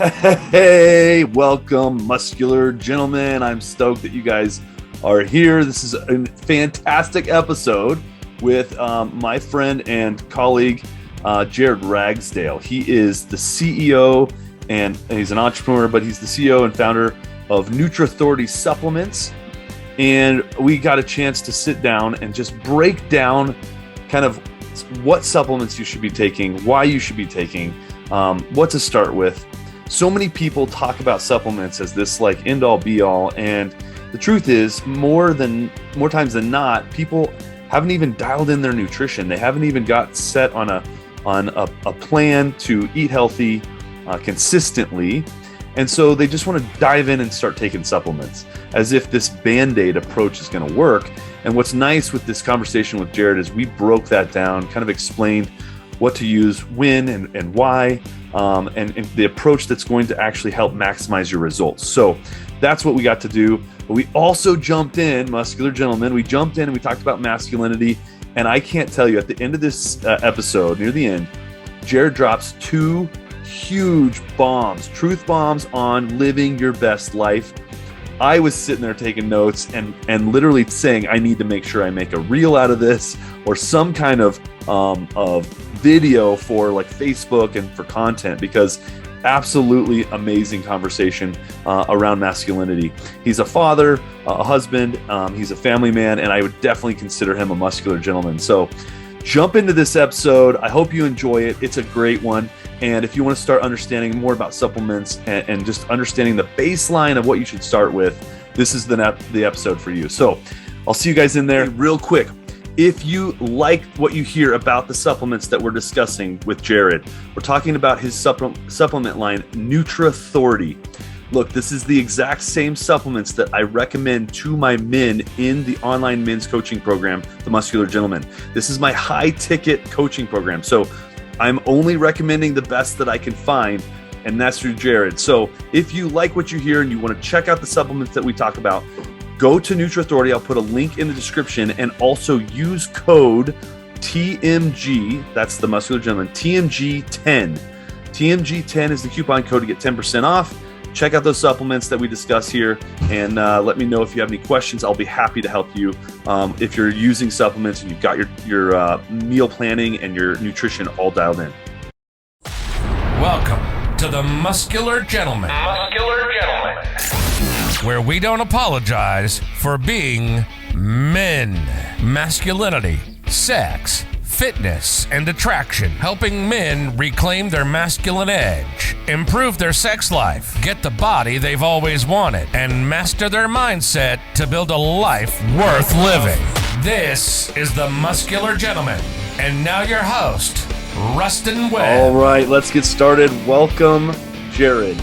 Hey, welcome, Muscular Gentleman. I'm stoked that you guys are here. This is a fantastic episode with my friend and colleague, Jared Ragsdale. He is the CEO and he's an entrepreneur, but he's the CEO and founder of Nutrithority supplements. And we got a chance to sit down and just break down kind of what supplements you should be taking, why you should be taking, what to start with. So many people talk about supplements as this like end all be all, and the truth is more times than not, people haven't even dialed in their nutrition. They haven't even got set on a plan to eat healthy consistently, and so they just want to dive in and start taking supplements as if this band-aid approach is going to work. And what's nice with this conversation with Jared is we broke that down, kind of explained what to use, when, and why. And the approach that's going to actually help maximize your results. So that's what we got to do. But we also jumped in, Muscular Gentleman, we jumped in and we talked about masculinity. And I can't tell you, at the end of this episode, near the end, Jared drops two huge bombs, truth bombs on living your best life. I was sitting there taking notes and literally saying, I need to make sure I make a reel out of this or some kind of video for like Facebook and for content, because absolutely amazing conversation around masculinity. He's a father, a husband, he's a family man, and I would definitely consider him a muscular gentleman. So jump into this episode. I hope you enjoy it. It's a great one. And if you want to start understanding more about supplements and just understanding the baseline of what you should start with, this is the episode for you. So I'll see you guys in there real quick. If you like what you hear about the supplements that we're discussing with Jared, we're talking about his supplement line, Nutrithority. Look, this is the exact same supplements that I recommend to my men in the online men's coaching program, the Muscular Gentleman. This is my high ticket coaching program. So I'm only recommending the best that I can find, and that's through Jared. So if you like what you hear and you want to check out the supplements that we talk about, go to Nutrithority. I'll put a link in the description, and also use code TMG. That's the Muscular Gentleman, TMG10. TMG10 is the coupon code to get 10% off. Check out those supplements that we discuss here, and let me know if you have any questions. I'll be happy to help you if you're using supplements and you've got your meal planning and your nutrition all dialed in. Welcome to the Muscular Gentleman. Muscular Gentleman. Where we don't apologize for being men. Masculinity, sex, fitness, and attraction. Helping men reclaim their masculine edge, improve their sex life, get the body they've always wanted, and master their mindset to build a life worth living. This is the Muscular Gentleman. And now your host, Rustin Webb. All right, let's get started. Welcome, Jared.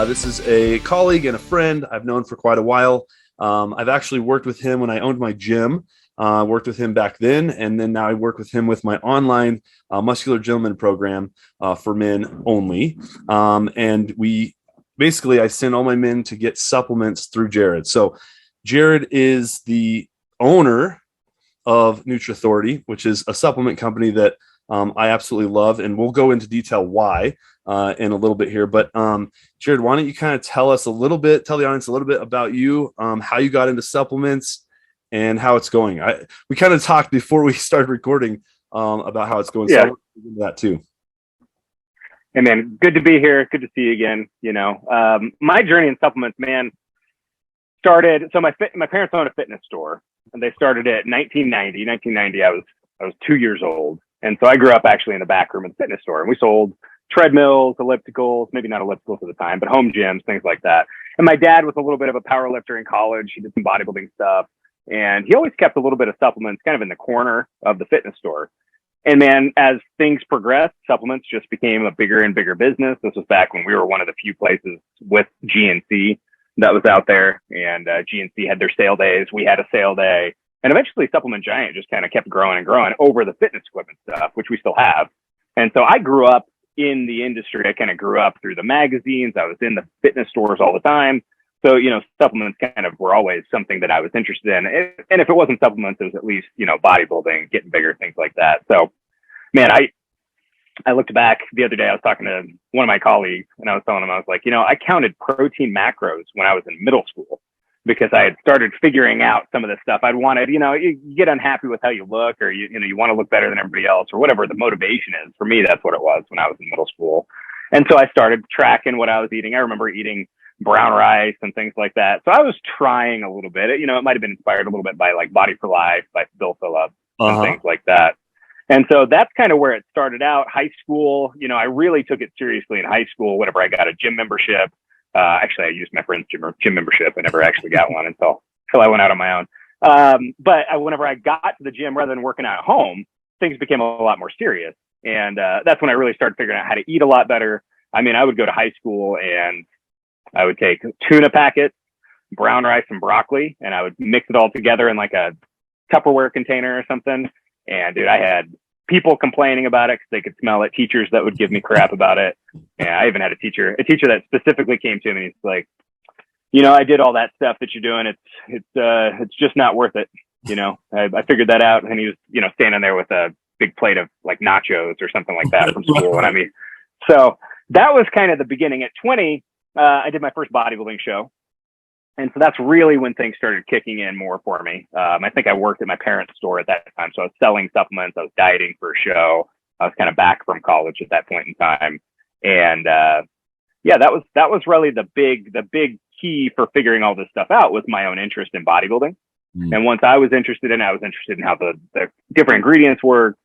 This is a colleague and a friend I've known for quite a while. I've actually worked with him when I owned my gym. Worked with him back then, and then now I work with him with my online Muscular Gentleman program for men only. And I send all my men to get supplements through Jared. So Jared is the owner of Nutrithority, which is a supplement company that I absolutely love, and we'll go into detail why in a little bit here. But Jared, why don't you kind of tell the audience a little bit about you, how you got into supplements, and how it's going. We kind of talked before we started recording about how it's going. Yeah. So I'll into that too. Hey man, good to be here. Good to see you again. You know, my journey in supplements, man, started. So my parents owned a fitness store, and they started it in 1990. 1990, I was 2 years old, and so I grew up actually in the back room of the fitness store, and we sold treadmills, ellipticals, maybe not ellipticals at the time, but home gyms, things like that. And my dad was a little bit of a power lifter in college. He did some bodybuilding stuff. And he always kept a little bit of supplements kind of in the corner of the fitness store. And man, as things progressed, supplements just became a bigger and bigger business. This was back when we were one of the few places with GNC that was out there. And GNC had their sale days. We had a sale day. And eventually Supplement Giant just kind of kept growing and growing over the fitness equipment stuff, which we still have. And so I grew up in the industry. I kind of grew up through the magazines. I was in the fitness stores all the time. So, you know, supplements kind of were always something that I was interested in. And if it wasn't supplements, it was at least, you know, bodybuilding, getting bigger, things like that. So, man, I looked back the other day, I was talking to one of my colleagues and I was telling him, I was like, I counted protein macros when I was in middle school because I had started figuring out some of the stuff I'd wanted. You get unhappy with how you look, or you want to look better than everybody else, or whatever the motivation is. For me, that's what it was when I was in middle school. And so I started tracking what I was eating. I remember eating brown rice and things like that. So I was trying a little bit. It might have been inspired a little bit by like Body for Life by Bill Phillips and things like that. And so that's kind of where it started out. High school, I really took it seriously in high school whenever I got a gym membership. Actually, I used my friend's gym membership. I never actually got one until I went out on my own. But whenever I got to the gym rather than working out at home, things became a lot more serious. And that's when I really started figuring out how to eat a lot better. I mean, I would go to high school and I would take tuna packets, brown rice and broccoli, and I would mix it all together in like a Tupperware container or something. And dude, I had people complaining about it because they could smell it. Teachers that would give me crap about it. And I even had a teacher that specifically came to me. He's like, I did all that stuff that you're doing. It's just not worth it. I figured that out. And he was, standing there with a big plate of like nachos or something like that from school. And I mean, so that was kind of the beginning. At 20, I did my first bodybuilding show. And so that's really when things started kicking in more for me. I think I worked at my parents' store at that time. So I was selling supplements. I was dieting for a show. I was kind of back from college at that point in time. And that was really the big key for figuring all this stuff out was my own interest in bodybuilding. And once I was interested in how the different ingredients work,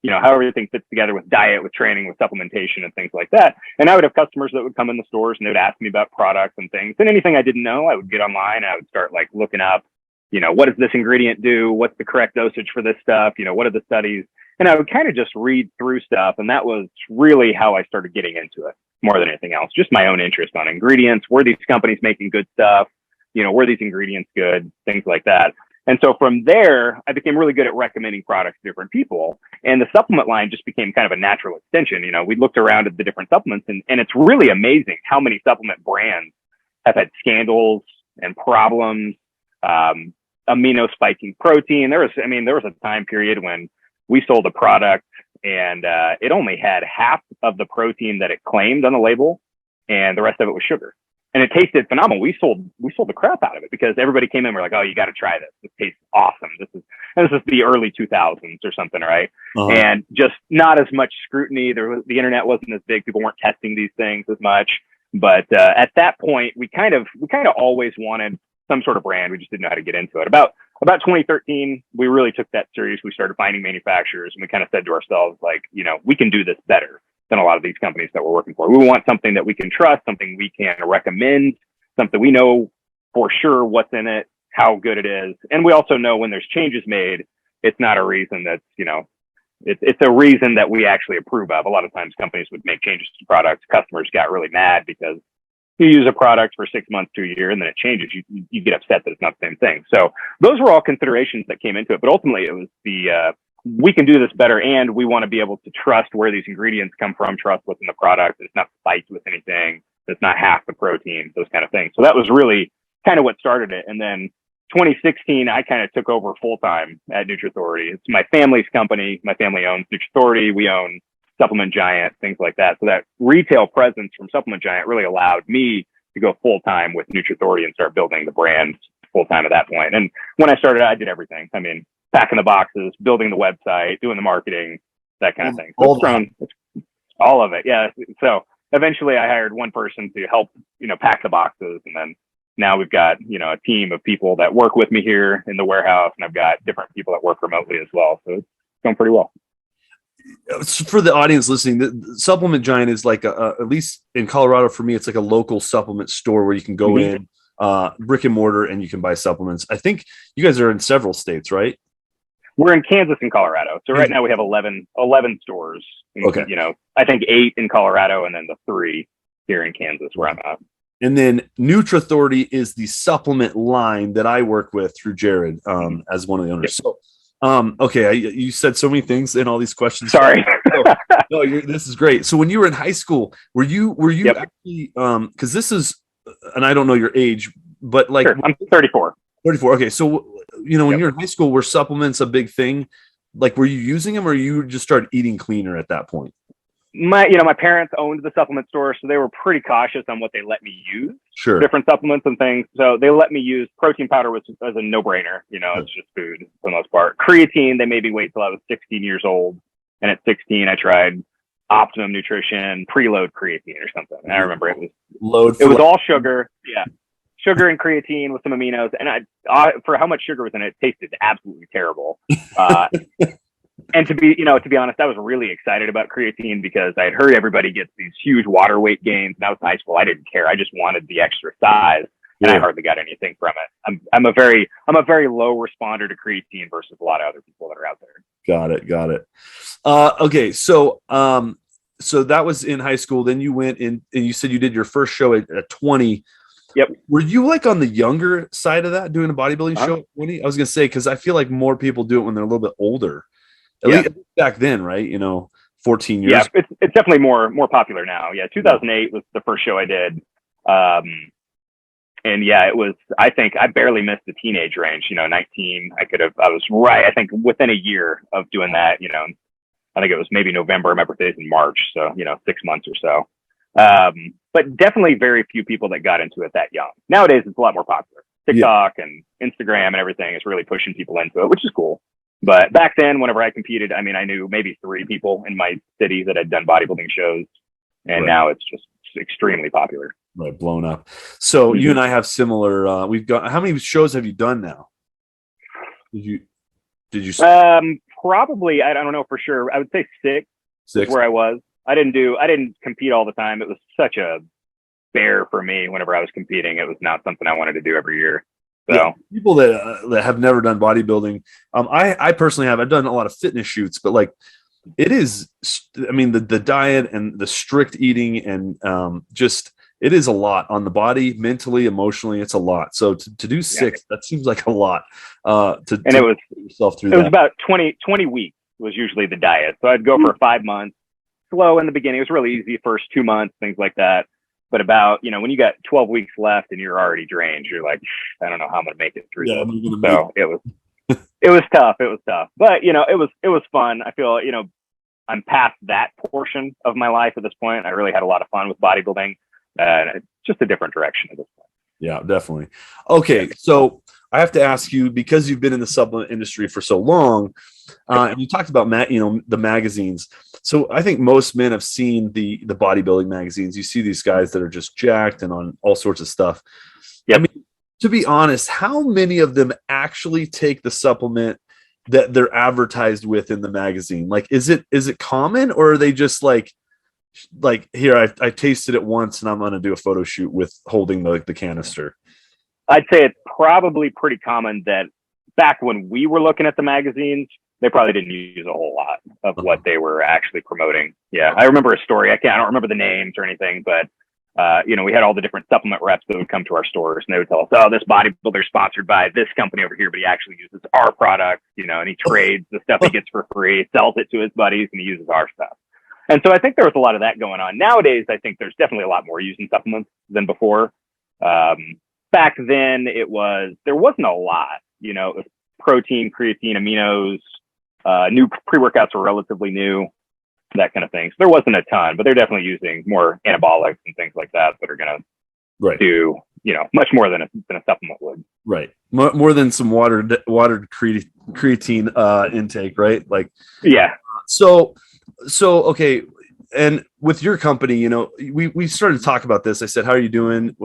how everything fits together with diet, with training, with supplementation and things like that. And I would have customers that would come in the stores and they would ask me about products and things. And anything I didn't know, I would get online and I would start like looking up, what does this ingredient do? What's the correct dosage for this stuff? What are the studies? And I would kind of just read through stuff. And that was really how I started getting into it more than anything else. Just my own interest on ingredients. Were these companies making good stuff? Were these ingredients good? Things like that. And so from there, I became really good at recommending products to different people. And the supplement line just became kind of a natural extension. We looked around at the different supplements and it's really amazing how many supplement brands have had scandals and problems, amino spiking protein. There was a time period when we sold a product and it only had half of the protein that it claimed on the label and the rest of it was sugar. And it tasted phenomenal. We sold the crap out of it because everybody came in and we're like, oh, you got to try this. This tastes awesome. This is the early 2000s or something, right? And just not as much scrutiny. The internet wasn't as big. People weren't testing these things as much. But at that point, we kind of always wanted some sort of brand. We just didn't know how to get into it. About 2013, we really took that serious. We started finding manufacturers and we kind of said to ourselves, like, we can do this better than a lot of these companies that we're working for. We want something that we can trust, something we can recommend, something we know for sure what's in it, how good it is. And we also know when there's changes made, it's not a reason that's, it's a reason that we actually approve of. A lot of times companies would make changes to products. Customers got really mad because you use a product for 6 months to a year and then it changes. You get upset that it's not the same thing. So those were all considerations that came into it. But ultimately it was we can do this better and we want to be able to trust where these ingredients come from, trust what's in the product. It's not spiked with anything. It's not half the protein, those kind of things. So that was really kind of what started it. And then 2016, I kind of took over full time at Nutrithority. It's my family's company. My family owns Nutrithority. We own Supplement Giant, things like that. So that retail presence from Supplement Giant really allowed me to go full time with Nutrithority and start building the brand full time at that point. And when I started, I did everything. I mean, packing the boxes, building the website, doing the marketing, that kind of thing. So it's grown, all of it. Yeah. So eventually I hired one person to help, pack the boxes. And then now we've got, a team of people that work with me here in the warehouse. And I've got different people that work remotely as well. So it's going pretty well. For the audience listening, the Supplement Giant is like at least in Colorado, for me, it's like a local supplement store where you can go in, brick and mortar, and you can buy supplements. I think you guys are in several states, right? We're in Kansas and Colorado. So right now we have 11 stores. Okay. I think 8 in Colorado and then the 3 here in Kansas where I'm at. And then Nutrithority is the supplement line that I work with through Jared as one of the owners. Yep. So, okay. You said so many things in all these questions. Sorry. No, this is great. So when you were in high school, were you yep. actually, cause this is, and I don't know your age, but like, sure. I'm 34. 34. Okay. So, when you're in high school, were supplements a big thing? Like, were you using them or you just started eating cleaner at that point? my parents owned the supplement store, so they were pretty cautious on what they let me use. Sure. Different supplements and things. So they let me use protein powder, which was a no-brainer. It's just food for the most part. Creatine, they made me wait till I was 16 years old. And at 16, I tried Optimum Nutrition preload creatine or something. And I remember it was all sugar. Yeah. Sugar and creatine with some aminos. And for how much sugar was in it, it tasted absolutely terrible. And to be honest, I was really excited about creatine because I had heard everybody gets these huge water weight gains. And I was in high school. I didn't care. I just wanted the extra size. And I hardly got anything from it. I'm a very low responder to creatine versus a lot of other people that are out there. Got it. Okay. So that was in high school. Then you went in and you said you did your first show at 20. Yep. Were you like on the younger side of that, doing a bodybuilding show at 20? I was going to say, because I feel like more people do it when they're a little bit older. At least back then, right? 14 years. Yeah, it's definitely more popular now. Yeah, 2008 was the first show I did. And yeah, it was, I think I barely missed the teenage range, 19. I was right. I think within a year of doing that, I think it was maybe November. My birthday's in March. So, 6 months or so. But definitely very few people that got into it that young. Nowadays, it's a lot more popular. TikTok and Instagram and everything is really pushing people into it, which is cool. But back then, whenever I competed, I knew maybe 3 people in my city that had done bodybuilding shows. And now it's just extremely popular. Right, blown up. So you and I have similar. We've got. How many shows have you done now? Did you? Probably. I don't know for sure. I would say 6. 6 is where I was. I didn't compete all the time. It was such a bear for me. Whenever I was competing, it was not something I wanted to do every year. So people that have never done bodybuilding, I personally have. I've done a lot of fitness shoots, but like it is. The diet and the strict eating and just. It is a lot on the body, mentally, emotionally. It's a lot. So to do 6, that seems like a lot. It was yourself through. It was about 20 weeks was usually the diet. So I'd go for 5 months, slow in the beginning. It was really easy first 2 months, things like that. But about when you got 12 weeks left and you're already drained, you're like, I don't know how I'm gonna make it through. So it was tough. It was tough, but it was fun. I feel I'm past that portion of my life at this point. I really had a lot of fun with bodybuilding. It's just a different direction at this point. Yeah, definitely. Okay, so I have to ask you, because you've been in the supplement industry for so long, and you talked about the magazines. So I think most men have seen the bodybuilding magazines. You see these guys that are just jacked and on all sorts of stuff. Yep. To be honest, how many of them actually take the supplement that they're advertised with in the magazine? Like, is it common, or are they just like here, I tasted it once and I'm going to do a photo shoot with holding the canister? I'd say it's probably pretty common that back when we were looking at the magazines, they probably didn't use a whole lot of what they were actually promoting. Yeah. I remember a story. I don't remember the names or anything, but we had all the different supplement reps that would come to our stores and they would tell us, oh, this bodybuilder sponsored by this company over here, but he actually uses our product, and he trades the stuff he gets for free, sells it to his buddies, and he uses our stuff. And so I think there was a lot of that going on. Nowadays, I think there's definitely a lot more using supplements than before. Back then, there wasn't a lot. It was protein, creatine, aminos. New pre-workouts were relatively new, that kind of thing. So there wasn't a ton, but they're definitely using more anabolics and things like that are going to do much more than a supplement would. Right, more than some watered creatine intake, right? Like So, okay. And with your company, we started to talk about this. I said, how are you doing?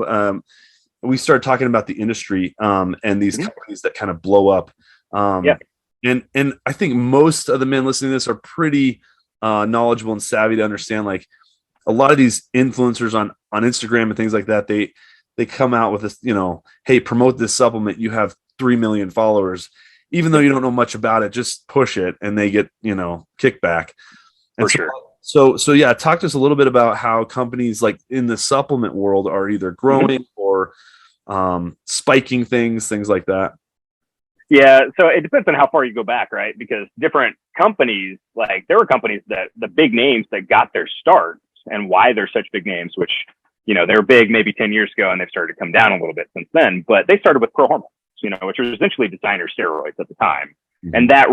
We started talking about the industry, and these companies that kind of blow up. And I think most of the men listening to this are pretty knowledgeable and savvy to understand, like, a lot of these influencers on Instagram and things like that, they come out with this, hey, promote this supplement. You have 3 million followers, even though you don't know much about it, just push it and they get, kickback. And for sure. So yeah, talk to us a little bit about how companies like in the supplement world are either growing or spiking things like that. Yeah, so it depends on how far you go back, right? Because different companies, like there were companies that the big names that got their start and why they're such big names, which, they were big maybe 10 years ago and they've started to come down a little bit since then, but they started with pro hormones, which were essentially designer steroids at the time. And that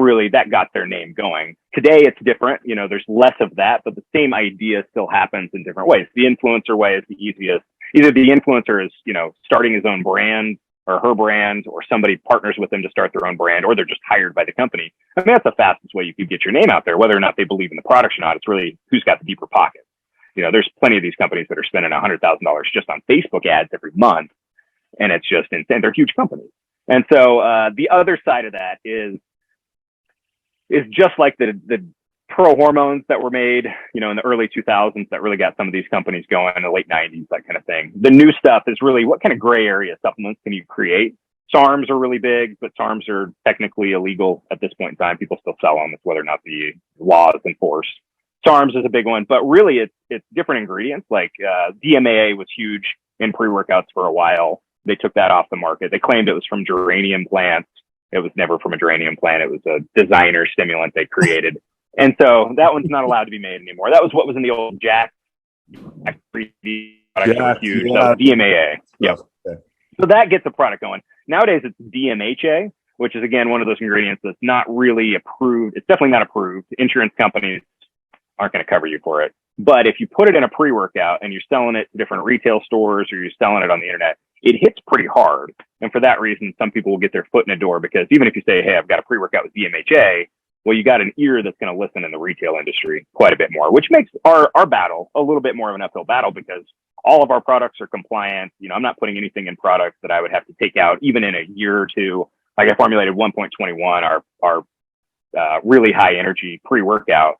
got their name going. Today it's different. There's less of that, but the same idea still happens in different ways. The influencer way is the easiest. Either the influencer is, starting his own brand or her brand, or somebody partners with them to start their own brand, or they're just hired by the company. I mean, that's the fastest way you could get your name out there. Whether or not they believe in the products or not, it's really who's got the deeper pocket. There's plenty of these companies that are spending $100,000 just on Facebook ads every month, and it's just insane. They're huge companies. And so the other side of that is just like the pro hormones that were made, in the early 2000s that really got some of these companies going, in the late 90s, that kind of thing. The new stuff is really what kind of gray area supplements can you create? SARMs are really big, but SARMs are technically illegal at this point in time. People still sell them. It's whether or not the law is enforced. SARMs is a big one, but really it's different ingredients. Like DMAA was huge in pre-workouts for a while. They took that off the market. They claimed it was from geranium plants. It was never from a geranium plant. It was a designer stimulant they created. And so that one's not allowed to be made anymore. That was what was in the old Jack 3D product. Huge. So DMAA. Yep. Okay. So that gets the product going. Nowadays it's DMHA, which is again one of those ingredients that's not really approved. It's definitely not approved. Insurance companies aren't going to cover you for it. But if you put it in a pre-workout and you're selling it to different retail stores or you're selling it on the internet, it hits pretty hard. And for that reason, some people will get their foot in the door, because even if you say, hey, I've got a pre-workout with DMHA, well, you got an ear that's going to listen in the retail industry quite a bit more, which makes our battle a little bit more of an uphill battle, because all of our products are compliant. I'm not putting anything in products that I would have to take out even in a year or two. Like I formulated 1.21, our really high energy pre-workout,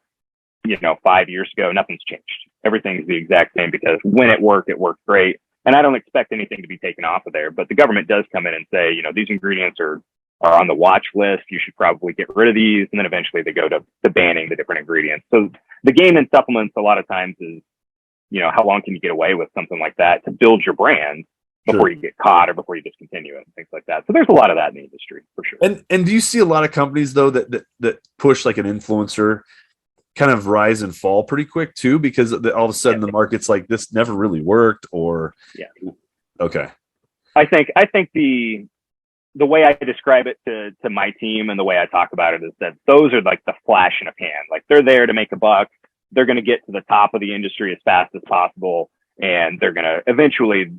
5 years ago. Nothing's changed. Everything's the exact same, because when it worked great. And I don't expect anything to be taken off of there, but the government does come in and say, these ingredients are on the watch list. You should probably get rid of these. And then eventually they go to banning the different ingredients. So the game in supplements a lot of times is, how long can you get away with something like that to build your brand before you get caught or before you discontinue it and things like that. So there's a lot of that in the industry for sure. And do you see a lot of companies though that push like an influencer kind of rise and fall pretty quick too, because all of a sudden the market's like, this never really worked, or okay. I think the way I describe it to my team and the way I talk about it is that those are like the flash in a pan. Like they're there to make a buck. They're going to get to the top of the industry as fast as possible, and they're going to eventually.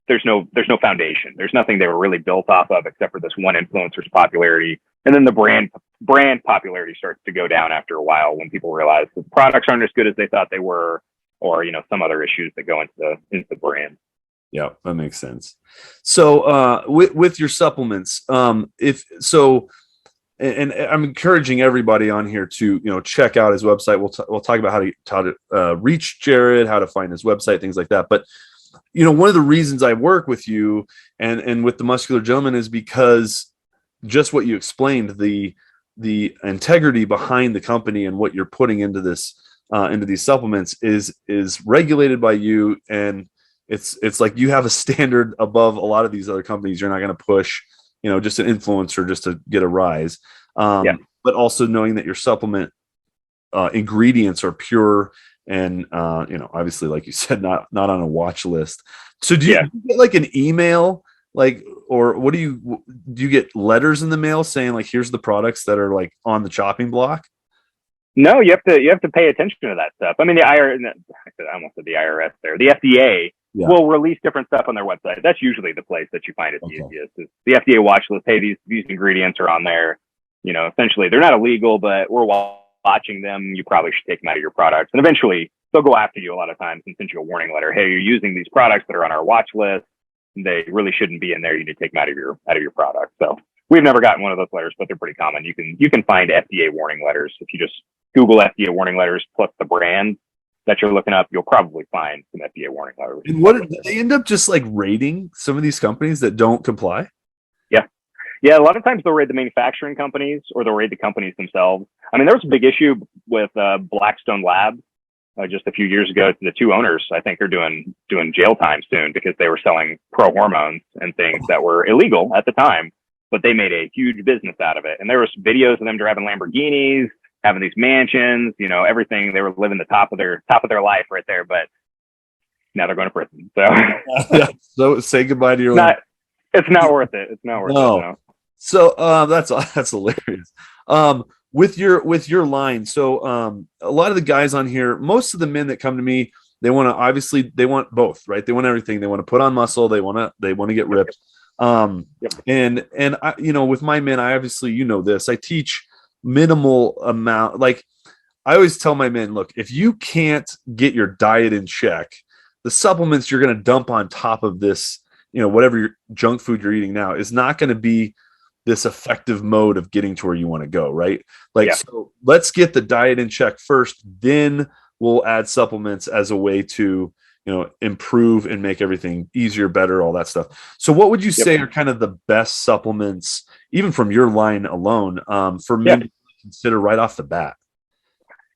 There's no foundation. There's nothing they were really built off of except for this one influencer's popularity. And then the brand popularity starts to go down after a while when people realize the products aren't as good as they thought they were, or some other issues that go into the brand. Yeah, that makes sense. So with your supplements, and I'm encouraging everybody on here to check out his website. We'll talk about how to reach Jared, how to find his website, things like that. But one of the reasons I work with you and with the Muscular Gentleman is because just what you explained, the integrity behind the company and what you're putting into this into these supplements is regulated by you, and it's like you have a standard above a lot of these other companies. You're not going to push just an influencer just to get a rise, but also knowing that your supplement ingredients are pure and obviously, like you said, not on a watch list. So do you get like an email, like, or what do you get letters in the mail saying like, here's the products that are like on the chopping block? No, you have to pay attention to that stuff. I mean, I almost said the IRS there. The FDA will release different stuff on their website. That's usually the place that you find it the easiest. Is the FDA watch list. Hey, these ingredients are on there. Essentially they're not illegal, but we're watching them. You probably should take them out of your products. And eventually they'll go after you a lot of times and send you a warning letter. Hey, you're using these products that are on our watch list. They really shouldn't be in there. You need to take them out of your product. So we've never gotten one of those letters, but they're pretty common. You can find FDA warning letters. If you just Google FDA warning letters plus the brand that you're looking up, you'll probably find some FDA warning letters. And what did they end up just like rating some of these companies that don't comply? Yeah, a lot of times they'll raid the manufacturing companies or they'll raid the companies themselves. I mean, there was a big issue with Blackstone Labs just a few years ago. The two owners, I think, are doing jail time soon because they were selling pro hormones and things that were illegal at the time, but they made a huge business out of it. And there was videos of them driving Lamborghinis, having these mansions, everything. They were living the top of their life right there, but now they're going to prison. So, so say goodbye to your life. It's not worth it. It's not worth it. No. So that's hilarious. With your line, so a lot of the guys on here, most of the men that come to me, they want both, right? They want everything. They want to put on muscle. They want to get ripped. Yep. And I, with my men, I obviously, this, I teach minimal amount. Like I always tell my men, look, if you can't get your diet in check, the supplements you're going to dump on top of this, whatever your junk food you're eating now is not going to be this effective mode of getting to where you want to go. Right. Like, Yeah. So let's get the diet in check first, then we'll add supplements as a way to, improve and make everything easier, better, all that stuff. So what would you say are kind of the best supplements, even from your line alone, for men to consider right off the bat?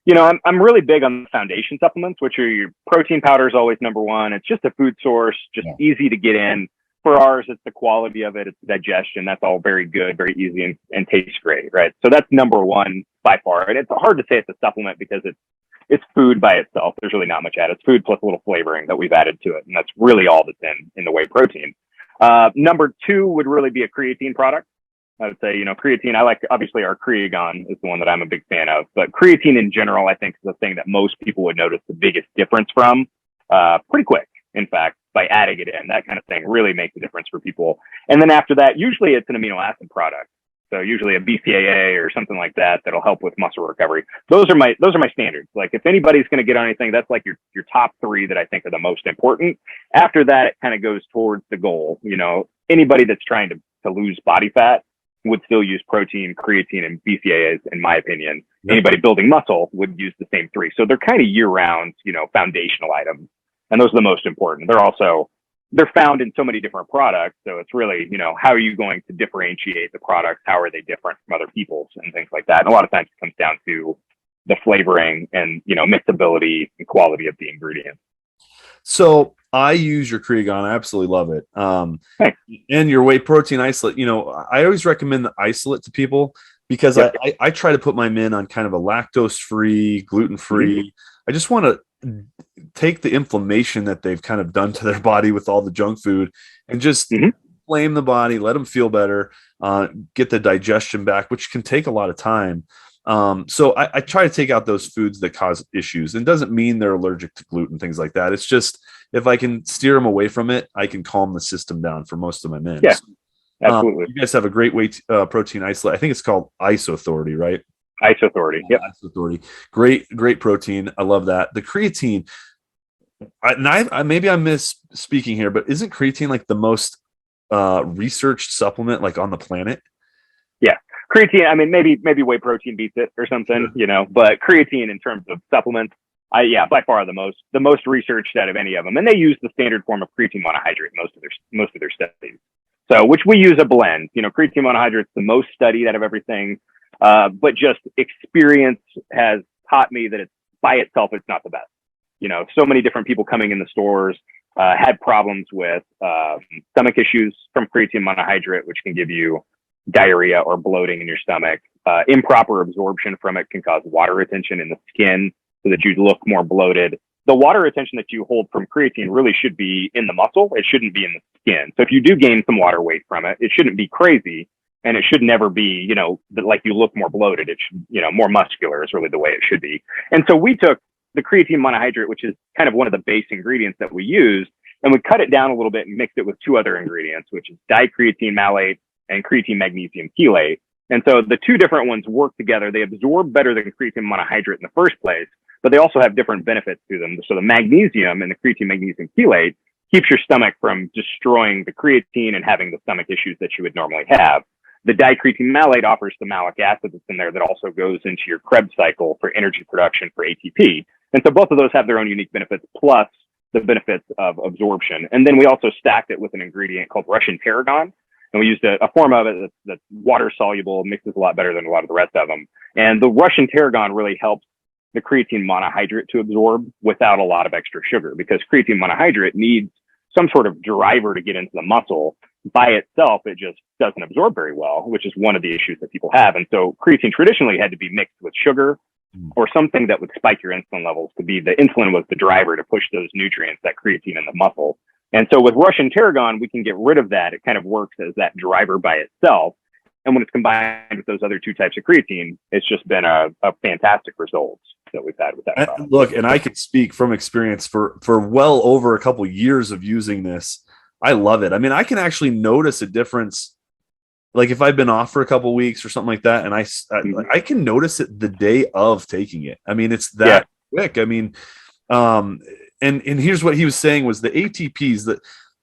I'm really big on the foundation supplements, which are your protein powder is always number one. It's just a food source, just easy to get in. For ours, it's the quality of it. It's the digestion. That's all very good, very easy, and tastes great, right? So that's number one by far. And it's hard to say it's a supplement because it's food by itself. There's really not much added. It's food plus a little flavoring that we've added to it. And that's really all that's in the whey protein. Number two would really be a creatine product. I would say, creatine, I like, obviously our Creagon is the one that I'm a big fan of, but creatine in general, I think is the thing that most people would notice the biggest difference from, pretty quick. In fact, by adding it in, that kind of thing really makes a difference for people. And then after that, usually it's an amino acid product. So usually a BCAA or something like that, that'll help with muscle recovery. Those are my standards. Like if anybody's going to get on anything, that's like your top three that I think are the most important. After that, it kind of goes towards the goal. Anybody that's trying to lose body fat would still use protein, creatine, and BCAAs, in my opinion. Yep. Anybody building muscle would use the same three. So they're kind of year-round, foundational items. And those are the most important. They're found in so many different products. So it's really, how are you going to differentiate the products? How are they different from other people's and things like that? And a lot of times it comes down to the flavoring and, mixability and quality of the ingredients. So I use your Creagon. I absolutely love it. And your whey protein isolate. I always recommend the isolate to people because I try to put my men on kind of a lactose-free, gluten-free. Mm-hmm. I just want to take the inflammation that they've kind of done to their body with all the junk food and just inflame the body, let them feel better, get the digestion back, which can take a lot of time. So I try to take out those foods that cause issues. And it doesn't mean they're allergic to gluten, things like that. It's just, if I can steer them away from it, I can calm the system down for most of my men. Yeah, absolutely. You guys have a great whey protein isolate. I think it's called Isothority, right? Isothority. Yep. Isothority. Great protein. I love that. The creatine, maybe I'm misspeaking here, but isn't creatine like the most researched supplement like on the planet? Yeah. Creatine, I mean, maybe whey protein beats it or something, but creatine in terms of supplements, by far the most researched out of any of them. And they use the standard form of creatine monohydrate most of their studies. So, which we use a blend, creatine monohydrate is the most studied out of everything. But just experience has taught me that it's by itself, it's not the best. So many different people coming in the stores, had problems with, stomach issues from creatine monohydrate, which can give you diarrhea or bloating in your stomach. Improper absorption from it can cause water retention in the skin so that you look more bloated. The water retention that you hold from creatine really should be in the muscle. It shouldn't be in the skin. So if you do gain some water weight from it, it shouldn't be crazy. And it should never be, like you look more bloated. It should, more muscular is really the way it should be. And so we took the creatine monohydrate, which is kind of one of the base ingredients that we use, and we cut it down a little bit and mixed it with two other ingredients, which is dicreatine malate and creatine magnesium chelate. And so the two different ones work together. They absorb better than creatine monohydrate in the first place, but they also have different benefits to them. So the magnesium and the creatine magnesium chelate keeps your stomach from destroying the creatine and having the stomach issues that you would normally have. The dicreatine malate offers the malic acid that's in there that also goes into your Krebs cycle for energy production for ATP. And so both of those have their own unique benefits, plus the benefits of absorption. And then we also stacked it with an ingredient called Russian tarragon. And we used a form of it that's water soluble, mixes a lot better than a lot of the rest of them. And the Russian tarragon really helps the creatine monohydrate to absorb without a lot of extra sugar, because creatine monohydrate needs some sort of driver to get into the muscle. By itself, it just doesn't absorb very well, which is one of the issues that people have. And so creatine traditionally had to be mixed with sugar or something that would spike your insulin levels to be the insulin was the driver to push those nutrients, that creatine in the muscle. And so with Russian tarragon, we can get rid of that. It kind of works as that driver by itself. And when it's combined with those other two types of creatine, it's just been a fantastic result that we've had with that product. Look, and I can speak from experience for well over a couple years of using this. I love it. I mean, I can actually notice a difference. Like if I've been off for a couple of weeks or something like that, and I can notice it the day of taking it. I mean, it's that quick. I mean, and here's what he was saying was the ATPs that,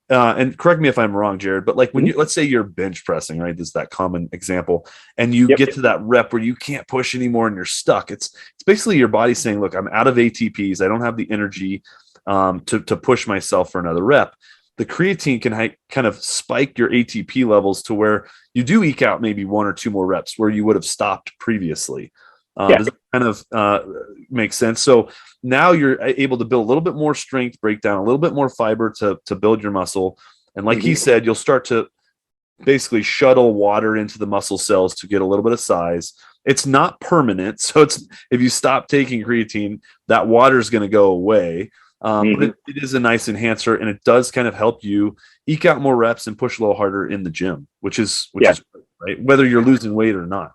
and correct me if I'm wrong, Jared, but like when you, let's say you're bench pressing, right? This is that common example, and you get to that rep where you can't push anymore and you're stuck. It's basically your body saying, look, I'm out of ATPs. I don't have the energy to push myself for another rep. The creatine can kind of spike your ATP levels to where you do eke out maybe one or two more reps where you would have stopped previously. Does that kind of make sense? So now you're able to build a little bit more strength, break down a little bit more fiber to build your muscle. And like he said, you'll start to basically shuttle water into the muscle cells to get a little bit of size. It's not permanent. So if you stop taking creatine, that water is going to go away. But it is a nice enhancer, and it does kind of help you eke out more reps and push a little harder in the gym, which is right, whether you're losing weight or not.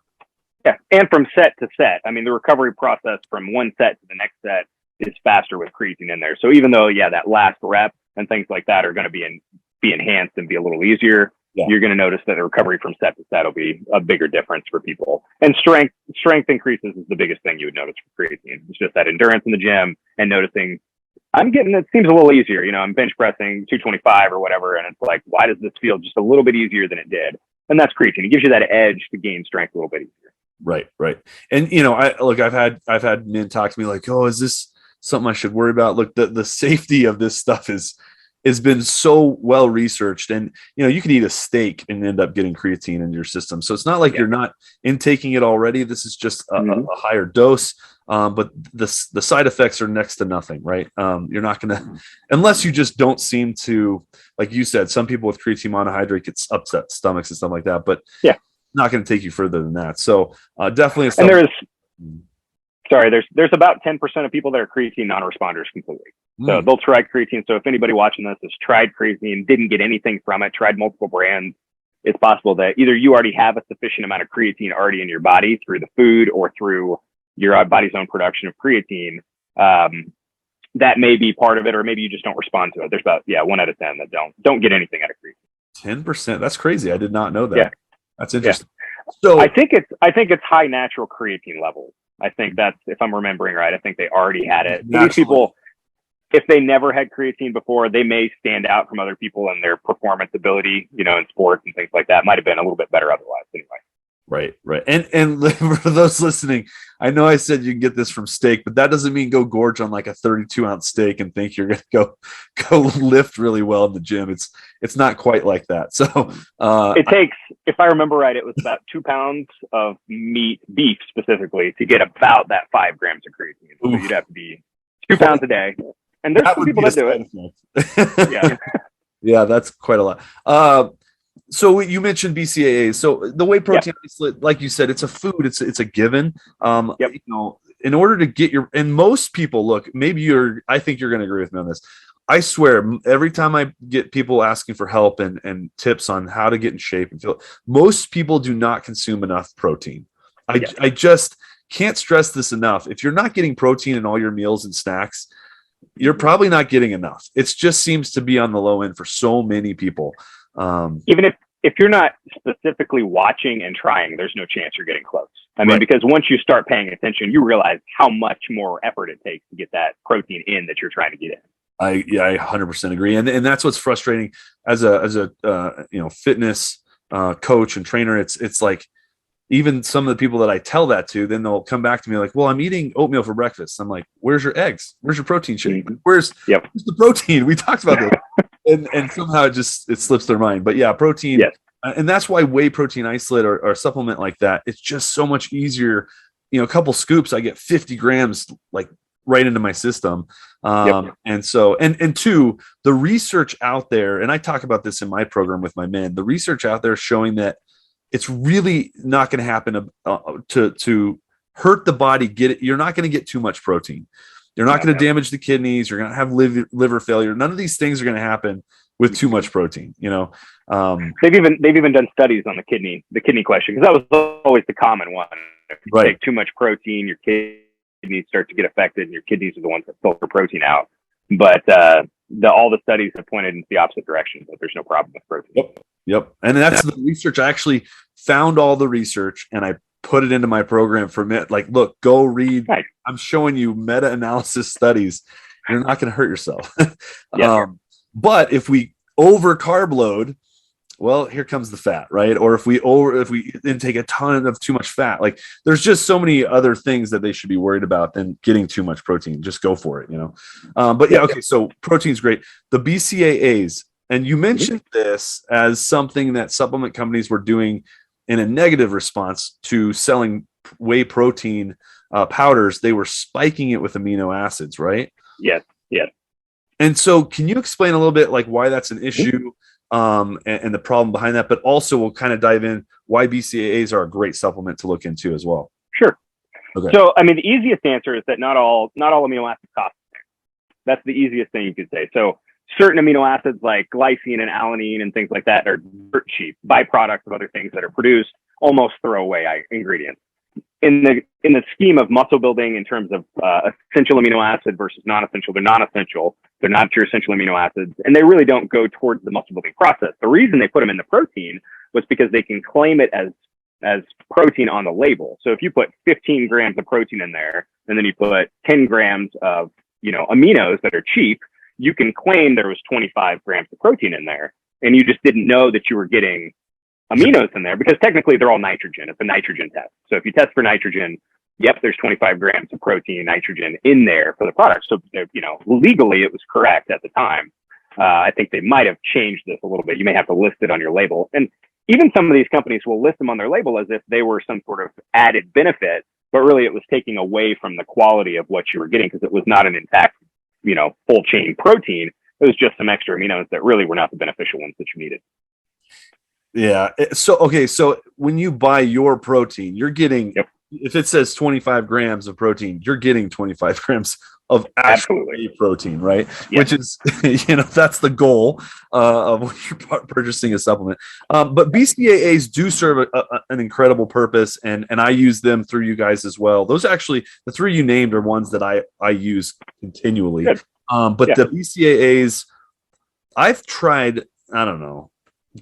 Yeah, and from set to set. I mean, the recovery process from one set to the next set is faster with creatine in there. So even though, that last rep and things like that are going to be enhanced and be a little easier, you're going to notice that the recovery from set to set will be a bigger difference for people. And strength increases is the biggest thing you would notice for creatine. It's just that endurance in the gym and noticing, it seems a little easier. I'm bench pressing 225 or whatever, and it's like, why does this feel just a little bit easier than it did? And that's creatine. It gives you that edge to gain strength a little bit easier. Right. And I've had men talk to me like, oh, is this something I should worry about? Look, the safety of this stuff has been so well researched, and you can eat a steak and end up getting creatine in your system. So it's not like you're not intaking it already. This is just a higher dose. But the side effects are next to nothing, right? You're not going to, unless you just don't seem to, like you said, some people with creatine monohydrate get upset stomachs and stuff like that, but not going to take you further than that. So definitely. And there's about 10% of people that are creatine non-responders completely. So they'll try creatine. So if anybody watching this has tried creatine, didn't get anything from it, tried multiple brands, it's possible that either you already have a sufficient amount of creatine already in your body through the food or through your body's own production of creatine. That may be part of it, or maybe you just don't respond to it. There's about 1 out of 10 that don't get anything out of creatine. 10%. That's crazy. I did not know that. Yeah. That's interesting. Yeah. So I think it's high natural creatine levels. I think that's, if I'm remembering right, I think they already had it. So these people, if they never had creatine before, they may stand out from other people in their performance ability, in sports and things like that. Might have been a little bit better otherwise anyway. Right. And for those listening, I know I said you can get this from steak, but that doesn't mean go gorge on like a 32-ounce steak and think you're going to go lift really well in the gym. It's not quite like that. So it takes, if I remember right, it was about 2 pounds of meat, beef specifically, to get about that 5 grams of creatine. So you'd have to be 2 pounds a day. And there's some people that do it. Yeah, that's quite a lot. So you mentioned BCAAs. So the whey protein isolate, like you said, it's a food. It's a given. In order to get and most people, look, I think you're going to agree with me on this. I swear, every time I get people asking for help and tips on how to get in shape and feel, most people do not consume enough protein. I just can't stress this enough. If you're not getting protein in all your meals and snacks, you're probably not getting enough. It just seems to be on the low end for so many people. Even if you're not specifically watching and trying, there's no chance you're getting close. I mean, because once you start paying attention, you realize how much more effort it takes to get that protein in that you're trying to get in. I 100% agree. And that's what's frustrating as a fitness coach and trainer. It's like, even some of the people that I tell that to, then they'll come back to me like, well, I'm eating oatmeal for breakfast. I'm like, where's your eggs? Where's your protein shake? Where's the protein? We talked about this. And somehow it slips their mind. But yeah, protein. Yes. And that's why whey protein isolate or a supplement like that, it's just so much easier. A couple scoops, I get 50 grams like right into my system. And so, and two, the research out there, and I talk about this in my program with my men, the research out there showing that it's really not going to happen to hurt the body. You're not going to get too much protein. You're not going to damage the kidneys. You're going to have liver failure. None of these things are going to happen with too much protein, They've even done studies on the kidney question, because that was always the common one. If you take too much protein, your kidneys start to get affected, and your kidneys are the ones that filter protein out. But all the studies have pointed in the opposite direction, that there's no problem with protein. Yep. And that's the research. I actually found all the research and I put it into my program for like, look, go read. Right. I'm showing you meta-analysis studies. You're not going to hurt yourself. But if we over carb load, well, here comes the fat, right? Or if we intake a ton of too much fat, like there's just so many other things that they should be worried about than getting too much protein. Just go for it, But okay. So protein's great. The BCAAs, and you mentioned this as something that supplement companies were doing in a negative response to selling whey protein powders. They were spiking it with amino acids, right? Yes. And so can you explain a little bit like why that's an issue and the problem behind that? But also we'll kind of dive in why BCAAs are a great supplement to look into as well. Sure. Okay. So, I mean, the easiest answer is that not all amino acids cost the same. That's the easiest thing you could say. So certain amino acids like glycine and alanine and things like that are cheap, byproducts of other things that are produced, almost throwaway ingredients. In the scheme of muscle building, in terms of essential amino acid versus non-essential, they're non-essential. They're not your essential amino acids, and they really don't go towards the muscle building process. The reason they put them in the protein was because they can claim it as protein on the label. So if you put 15 grams of protein in there, and then you put 10 grams of aminos that are cheap, you can claim there was 25 grams of protein in there, and you just didn't know that you were getting aminos in there, because technically they're all nitrogen. It's a nitrogen test. So if you test for nitrogen, yep, there's 25 grams of protein, nitrogen in there for the product. So, legally it was correct at the time. I think they might have changed this a little bit. You may have to list it on your label. And even some of these companies will list them on their label as if they were some sort of added benefit, but really it was taking away from the quality of what you were getting, because it was not an intact full chain protein. It was just some extra aminos that really were not the beneficial ones that you needed. Yeah. So when you buy your protein, you're getting, if it says 25 grams of protein, you're getting 25 grams of actual protein, right? Which is, that's the goal of when you're purchasing a supplement. But BCAAs do serve an incredible purpose, and I use them through you guys as well. Those actually, the three you named are ones that I use continually. The BCAAs, I've tried, I don't know,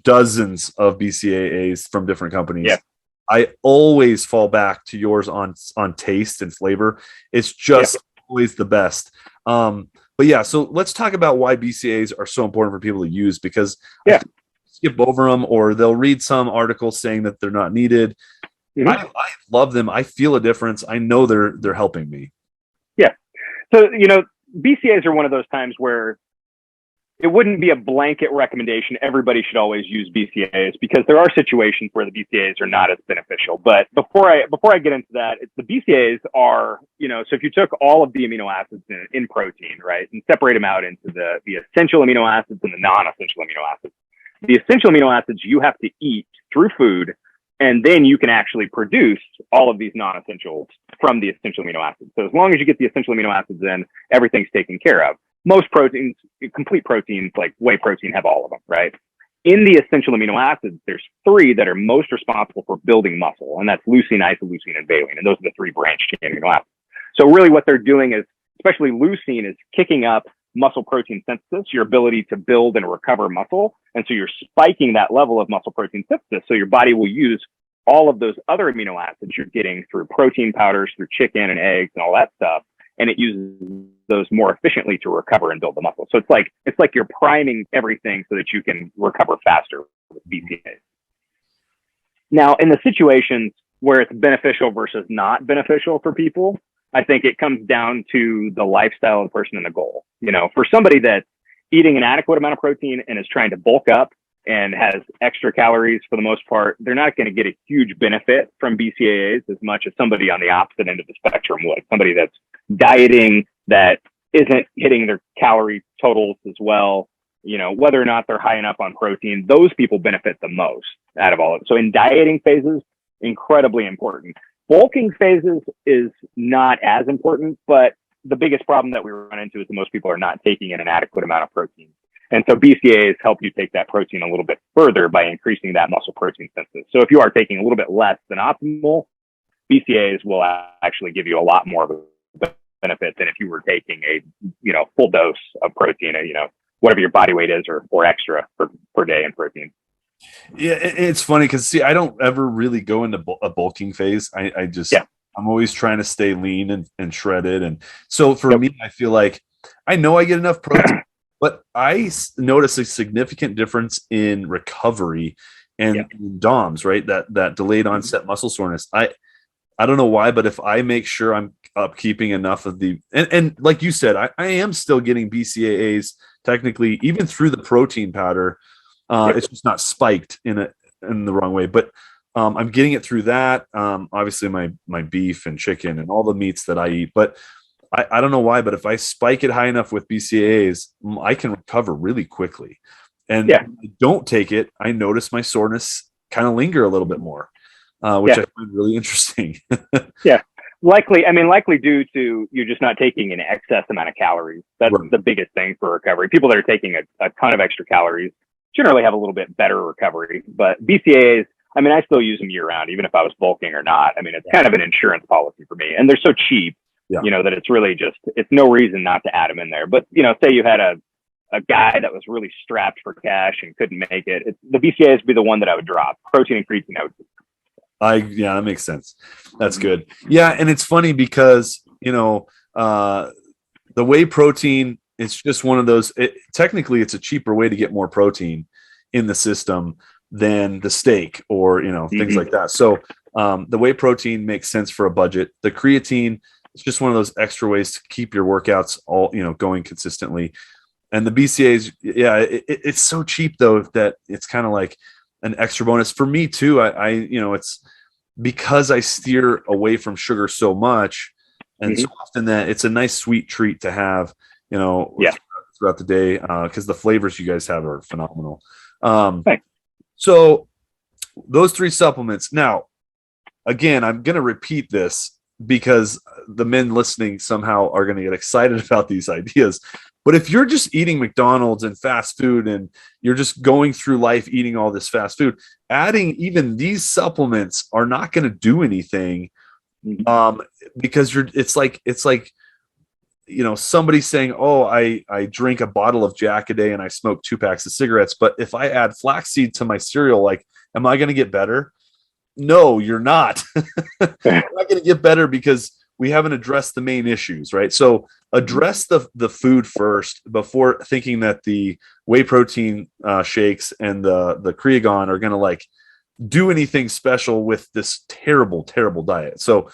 dozens of BCAAs from different companies. Yeah. I always fall back to yours on taste and flavor. It's just always the best. But yeah, so let's talk about why BCAAs are so important for people to use, because I skip over them, or they'll read some article saying that they're not needed. Mm-hmm. I love them. I feel a difference. I know they're helping me. Yeah. So, BCAAs are one of those times where it wouldn't be a blanket recommendation. Everybody should always use BCAAs, because there are situations where the BCAAs are not as beneficial. But before I get into that, the BCAAs are, so if you took all of the amino acids in protein, right, and separate them out into the essential amino acids and the non-essential amino acids, the essential amino acids you have to eat through food, and then you can actually produce all of these non-essentials from the essential amino acids. So as long as you get the essential amino acids in, everything's taken care of. Most proteins, complete proteins like whey protein, have all of them, right? In the essential amino acids, there's three that are most responsible for building muscle, and that's leucine, isoleucine, and valine. And those are the three branched chain amino acids. So really what they're doing is, especially leucine, is kicking up muscle protein synthesis, your ability to build and recover muscle. And so you're spiking that level of muscle protein synthesis. So your body will use all of those other amino acids you're getting through protein powders, through chicken and eggs and all that stuff, and it uses those more efficiently to recover and build the muscle. So it's like you're priming everything so that you can recover faster with BCAAs. Now, in the situations where it's beneficial versus not beneficial for people, I think it comes down to the lifestyle of the person and the goal. For somebody that's eating an adequate amount of protein and is trying to bulk up and has extra calories for the most part, they're not going to get a huge benefit from BCAAs as much as somebody on the opposite end of the spectrum would. Somebody that's dieting, that isn't hitting their calorie totals as well, whether or not they're high enough on protein, those people benefit the most out of all of it. So in dieting phases, incredibly important. Bulking phases is not as important, but the biggest problem that we run into is that most people are not taking in an adequate amount of protein. And so BCAAs help you take that protein a little bit further by increasing that muscle protein synthesis. So if you are taking a little bit less than optimal, BCAAs will actually give you a lot more of a benefit than if you were taking a, full dose of protein, whatever your body weight is or extra per day in protein. Yeah, it's funny because I don't ever really go into a bulking phase. I just, I'm always trying to stay lean and shredded. And so for me, I feel like I know I get enough protein, but I notice a significant difference in recovery and in DOMS, right? That delayed onset muscle soreness. I don't know why, but if I make sure I'm upkeeping enough of and like you said, I am still getting BCAAs technically, even through the protein powder. It's just not spiked in the wrong way, but I'm getting it through that. Obviously my beef and chicken and all the meats that I eat, but I don't know why, but if I spike it high enough with BCAAs, I can recover really quickly. And when I don't take it, I notice my soreness kind of linger a little bit more, which I find really interesting. Likely due to you just not taking an excess amount of calories. That's the biggest thing for recovery. People that are taking a ton of extra calories generally have a little bit better recovery, but BCAAs, I still use them year round, even if I was bulking or not. It's kind of an insurance policy for me, and they're so cheap, that it's really it's no reason not to add them in there. But, say you had a guy that was really strapped for cash and couldn't make it, the BCAAs would be the one that I would drop. Protein and creatine, I would. That makes sense. That's good. Yeah. And it's funny because, the whey protein, it's just one of those, technically it's a cheaper way to get more protein in the system than the steak or, things like that. So the whey protein makes sense for a budget. The creatine, it's just one of those extra ways to keep your workouts all, going consistently. And the BCAAs, it's so cheap though, that it's kind of like an extra bonus for me too. It's because I steer away from sugar so much and so often that it's a nice sweet treat to have, throughout the day. Cause the flavors you guys have are phenomenal. So those 3 supplements. Now, again, I'm going to repeat this because the men listening somehow are going to get excited about these ideas. But if you're just eating McDonald's and fast food and you're just going through life eating all this fast food, adding even these supplements are not going to do anything because it's like somebody saying, oh, I drink a bottle of Jack a day and I smoke 2 packs of cigarettes. But if I add flaxseed to my cereal, am I going to get better? No, you're not. You're not going to get better because we haven't addressed the main issues, right? So address the food first before thinking that the whey protein shakes and the Creatine are going to do anything special with this terrible, terrible diet. So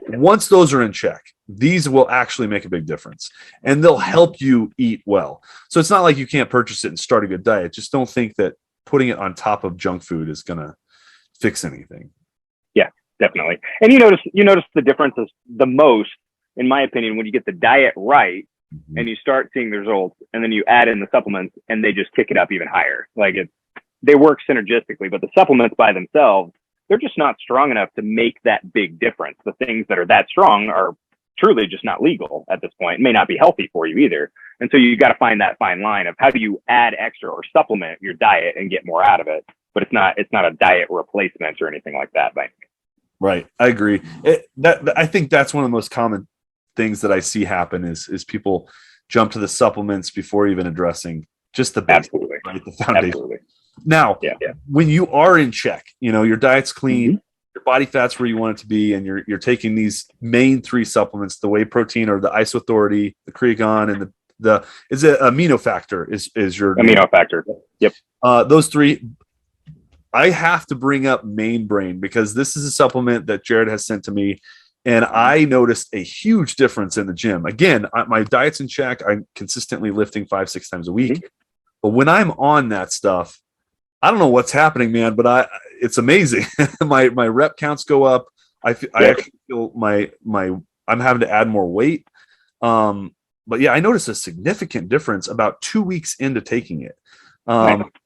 once those are in check, these will actually make a big difference and they'll help you eat well. So it's not like you can't purchase it and start a good diet. Just don't think that putting it on top of junk food is going to fix anything. Yeah, definitely. And you notice the differences the most, in my opinion, when you get the diet right and you start seeing the results and then you add in the supplements and they just kick it up even higher. They work synergistically, but the supplements by themselves, they're just not strong enough to make that big difference. The things that are that strong are truly just not legal at this point. It may not be healthy for you either. And so you got to find that fine line of how do you add extra or supplement your diet and get more out of it. But it's not a diet replacement or anything like that. Right. I agree. I think that's one of the most common things that I see happen is people jump to the supplements before even addressing just the basics, right? The foundation. Absolutely. Now, when you are in check, your diet's clean, your body fat's where you want it to be, and you're taking these main 3 supplements, the whey protein or the Isotherity, the Creatine, and the is it amino factor is your amino factor. Yep. Those 3. I have to bring up Main Brain because this is a supplement that Jared has sent to me, and I noticed a huge difference in the gym. Again, my diet's in check. I'm consistently lifting 5-6 times a week, but when I'm on that stuff, I don't know what's happening, man, but it's amazing. my rep counts go up. I actually feel I'm having to add more weight. But I noticed a significant difference about 2 weeks into taking it.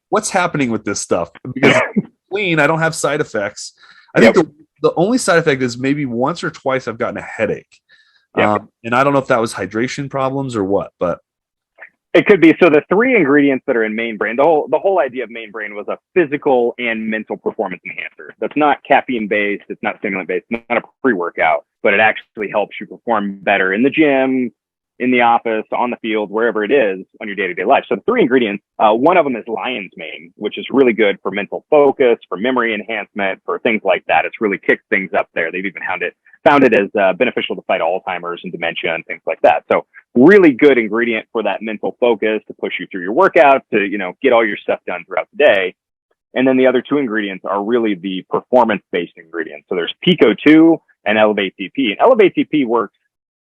What's happening with this stuff? Because it's clean, I don't have side effects. I think the only side effect is maybe once or twice I've gotten a headache. And I don't know if that was hydration problems or what, but It could be. So the three ingredients that are in Main Brain, the whole idea of Main Brain was a physical and mental performance enhancer. That's not caffeine based. It's not stimulant based. It's not a pre-workout, but it actually helps you perform better in the gym, in the office, on the field, wherever it is on your day-to-day life. So the three ingredients, one of them is lion's mane, which is really good for mental focus, for memory enhancement, for things like that. It's really kicked things up there. They've even found it as beneficial to fight Alzheimer's and dementia and things like that. So really good ingredient for that mental focus, to push you through your workout, to, you know, get all your stuff done throughout the day. And then the other two ingredients are really the performance-based ingredients. So there's Pico 2 and Elevate TP. And Elevate TP works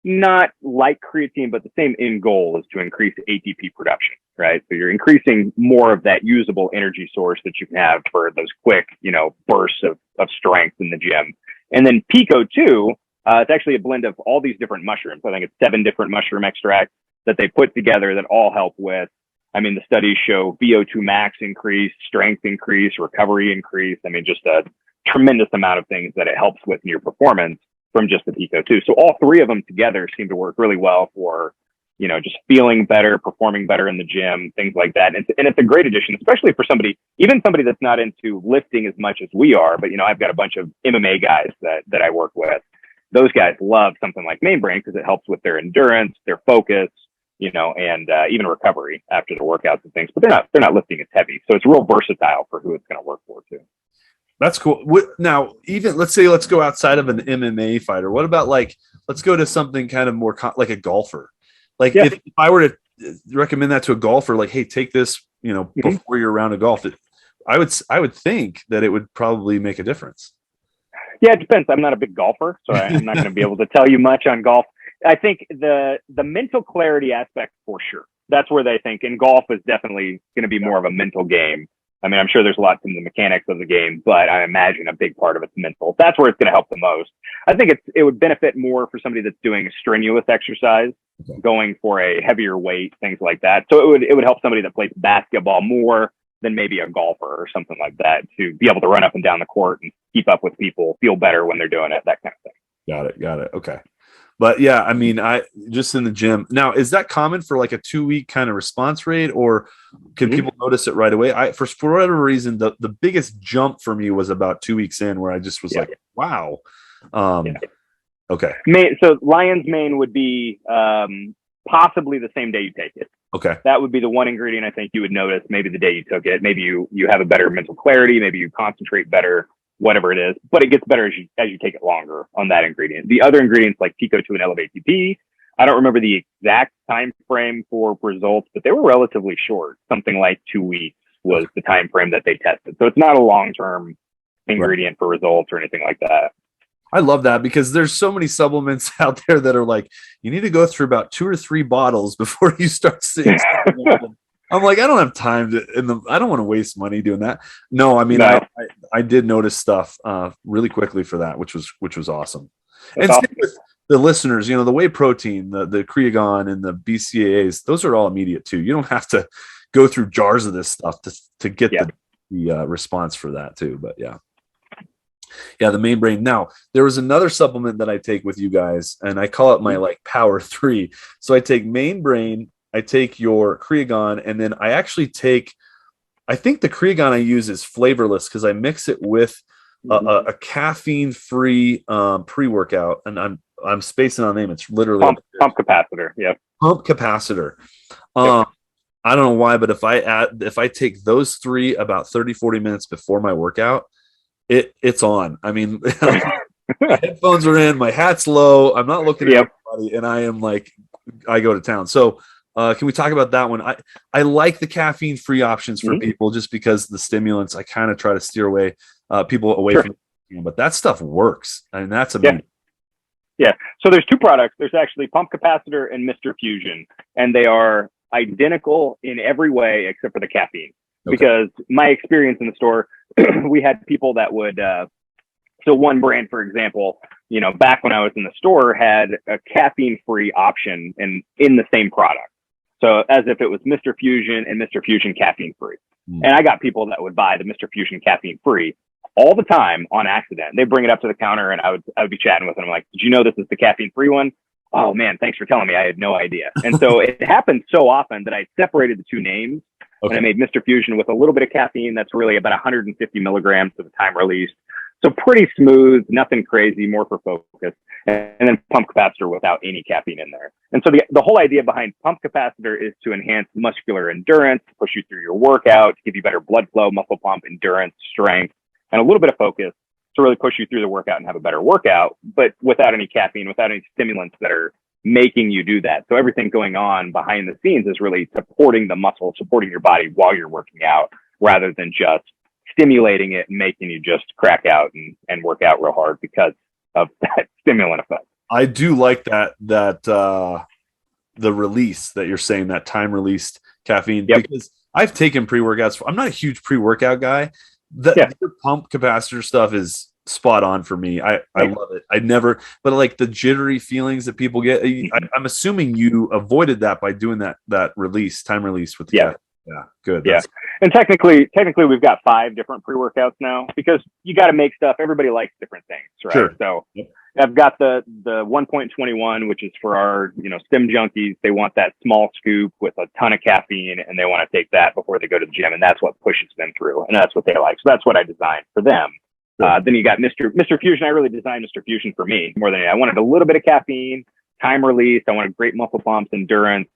not like creatine, but the same end goal is to increase ATP production, right? So you're increasing more of that usable energy source that you can have for those quick, you know, bursts of strength in the gym. And then Pico 2, it's actually a blend of all these different mushrooms. I think it's 7 different mushroom extracts that they put together that all help with, I mean, the studies show VO2 max increase, strength increase, recovery increase. I mean, just a tremendous amount of things that it helps with in your performance from just the Pico 2. So all three of them together seem to work really well for, you know, just feeling better, performing better in the gym, things like that. And it's a great addition, especially for somebody, even somebody that's not into lifting as much as we are. But, you know, I've got a bunch of MMA guys that I work with. Those guys love something like Main Brain because it helps with their endurance, their focus, you know, and even recovery after the workouts and things. But they're not lifting as heavy. So it's real versatile for who it's going to work for too. That's cool. Now, even let's go outside of an MMA fighter. What about, like, let's go to something kind of more like a golfer. Like, if I were to recommend that to a golfer, like, hey, take this, you know, before you're around a golf, I would think that it would probably make a difference. Yeah, it depends. I'm not a big golfer, so I'm not going to be able to tell you much on golf. I think the mental clarity aspect, for sure. That's where they think, and golf is definitely going to be more of a mental game. I mean, I'm sure there's lots in the mechanics of the game, but I imagine a big part of it's mental. That's where it's going to help the most. I think it would benefit more for somebody that's doing a strenuous exercise, going for a heavier weight, things like that. So it would help somebody that plays basketball more than maybe a golfer or something like that, to be able to run up and down the court and keep up with people, feel better when they're doing it, that kind of thing. Got it. Okay. But yeah, I mean, I just in the gym now, is that common for like a 2-week kind of response rate, or can people notice it right away? For whatever reason, the biggest jump for me was about 2 weeks in, where I just was like, wow. Okay. So lion's mane would be possibly the same day you take it. Okay. That would be the one ingredient I think you would notice maybe the day you took it. Maybe you have a better mental clarity. Maybe you concentrate better, whatever it is, but it gets better as you take it longer on that ingredient. The other ingredients like Pico 2 and Elevate TP, I don't remember the exact time frame for results, but they were relatively short. Something like 2 weeks was the time frame that they tested. So it's not a long-term ingredient for results or anything like that. I love that, because there's so many supplements out there that are like, you need to go through about 2 or 3 bottles before you start seeing something. I'm like, I don't have time I don't want to waste money doing that. No, I mean, no. I did notice stuff really quickly for that, which was awesome. That's awesome. Same with the listeners, you know, the whey protein, the Creatine and the Bcaas, those are all immediate too. You don't have to go through jars of this stuff to get the response for that too. But yeah, the Main Brain. Now, there was another supplement that I take with you guys, and I call it my like Power 3. So I take Main Brain, I take your Creatine, and then I actually I think the Creatine I use is flavorless because I mix it with a caffeine-free pre-workout, and I'm spacing on the name. It's literally pump capacitor. Yeah, pump capacitor. I don't know why, but if I take those 3 about 30-40 minutes before my workout, it's on. I mean, my headphones are in, my hat's low, I'm not looking at anybody, and I am like, I go to town. So can we talk about that one? I like the caffeine-free options for people, just because the stimulants, I kind of try to steer people away from it, but that stuff works. I mean, that's amazing. Yeah. So there's 2 products. There's actually Pump Capacitor and Mr. Fusion, and they are identical in every way except for the caffeine. Okay. Because my experience in the store, we had people that would, so one brand, for example, you know, back when I was in the store, had a caffeine-free option in the same product. So as if it was Mr. Fusion and Mr. Fusion caffeine-free. And I got people that would buy the Mr. Fusion caffeine-free all the time on accident. They bring it up to the counter, and I would be chatting with them. I'm like, did you know this is the caffeine-free one? oh man, thanks for telling me. I had no idea. And so it happened so often that I separated the two names. Okay. And I made Mr. Fusion with a little bit of caffeine. That's really about 150 milligrams of the time released. So pretty smooth, nothing crazy, more for focus. And then pump capacitor without any caffeine in there. And so the whole idea behind pump capacitor is to enhance muscular endurance, to push you through your workout, to give you better blood flow, muscle pump, endurance, strength, and a little bit of focus to really push you through the workout and have a better workout, but without any caffeine, without any stimulants that are making you do that. So everything going on behind the scenes is really supporting the muscle, supporting your body while you're working out, rather than just stimulating it and making you just crack out and work out real hard because of that stimulant effect. I do like that the release that you're saying, that time released caffeine, because I've taken pre-workouts. I'm not a huge pre-workout guy. The pump capacitor stuff is spot on for me. I love it. I never, but like the jittery feelings that people get, I'm assuming you avoided that by doing that release, time release with the good. Yeah. And technically we've got 5 different pre-workouts now, because you got to make stuff. Everybody likes different things, right? Sure. So I've got the 1.21, which is for our, stim junkies. They want that small scoop with a ton of caffeine, and they want to take that before they go to the gym. And that's what pushes them through. And that's what they like. So that's what I designed for them. Then you got Mr. Fusion. I really designed Mr. Fusion for me more than anything. I wanted a little bit of caffeine, time release. I wanted great muscle pumps, endurance.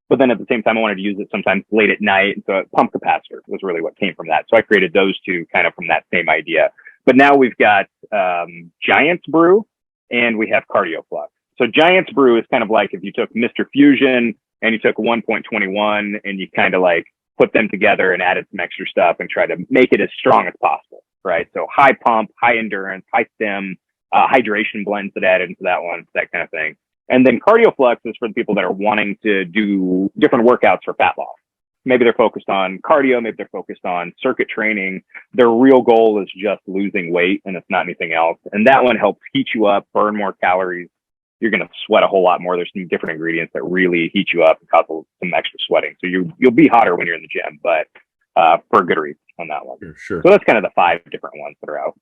But then at the same time, I wanted to use it sometimes late at night. So pump capacitor was really what came from that. So I created those two kind of from that same idea. But now we've got Giant's Brew and we have Cardio Flux. So Giant's Brew is kind of like if you took Mr. Fusion and you took 1.21 and you kind of like put them together and added some extra stuff and try to make it as strong as possible, right? So high pump, high endurance, high stim, hydration blends that added into that one, that kind of thing. And then Cardio Flux is for the people that are wanting to do different workouts for fat loss. Maybe they're focused on cardio, maybe they're focused on circuit training. Their real goal is just losing weight and it's not anything else. And that one helps heat you up, burn more calories. You're going to sweat a whole lot more. There's some different ingredients that really heat you up and cause some extra sweating. So you'll be hotter when you're in the gym, but for a good reason on that one. Sure. So that's kind of the 5 different ones that are out.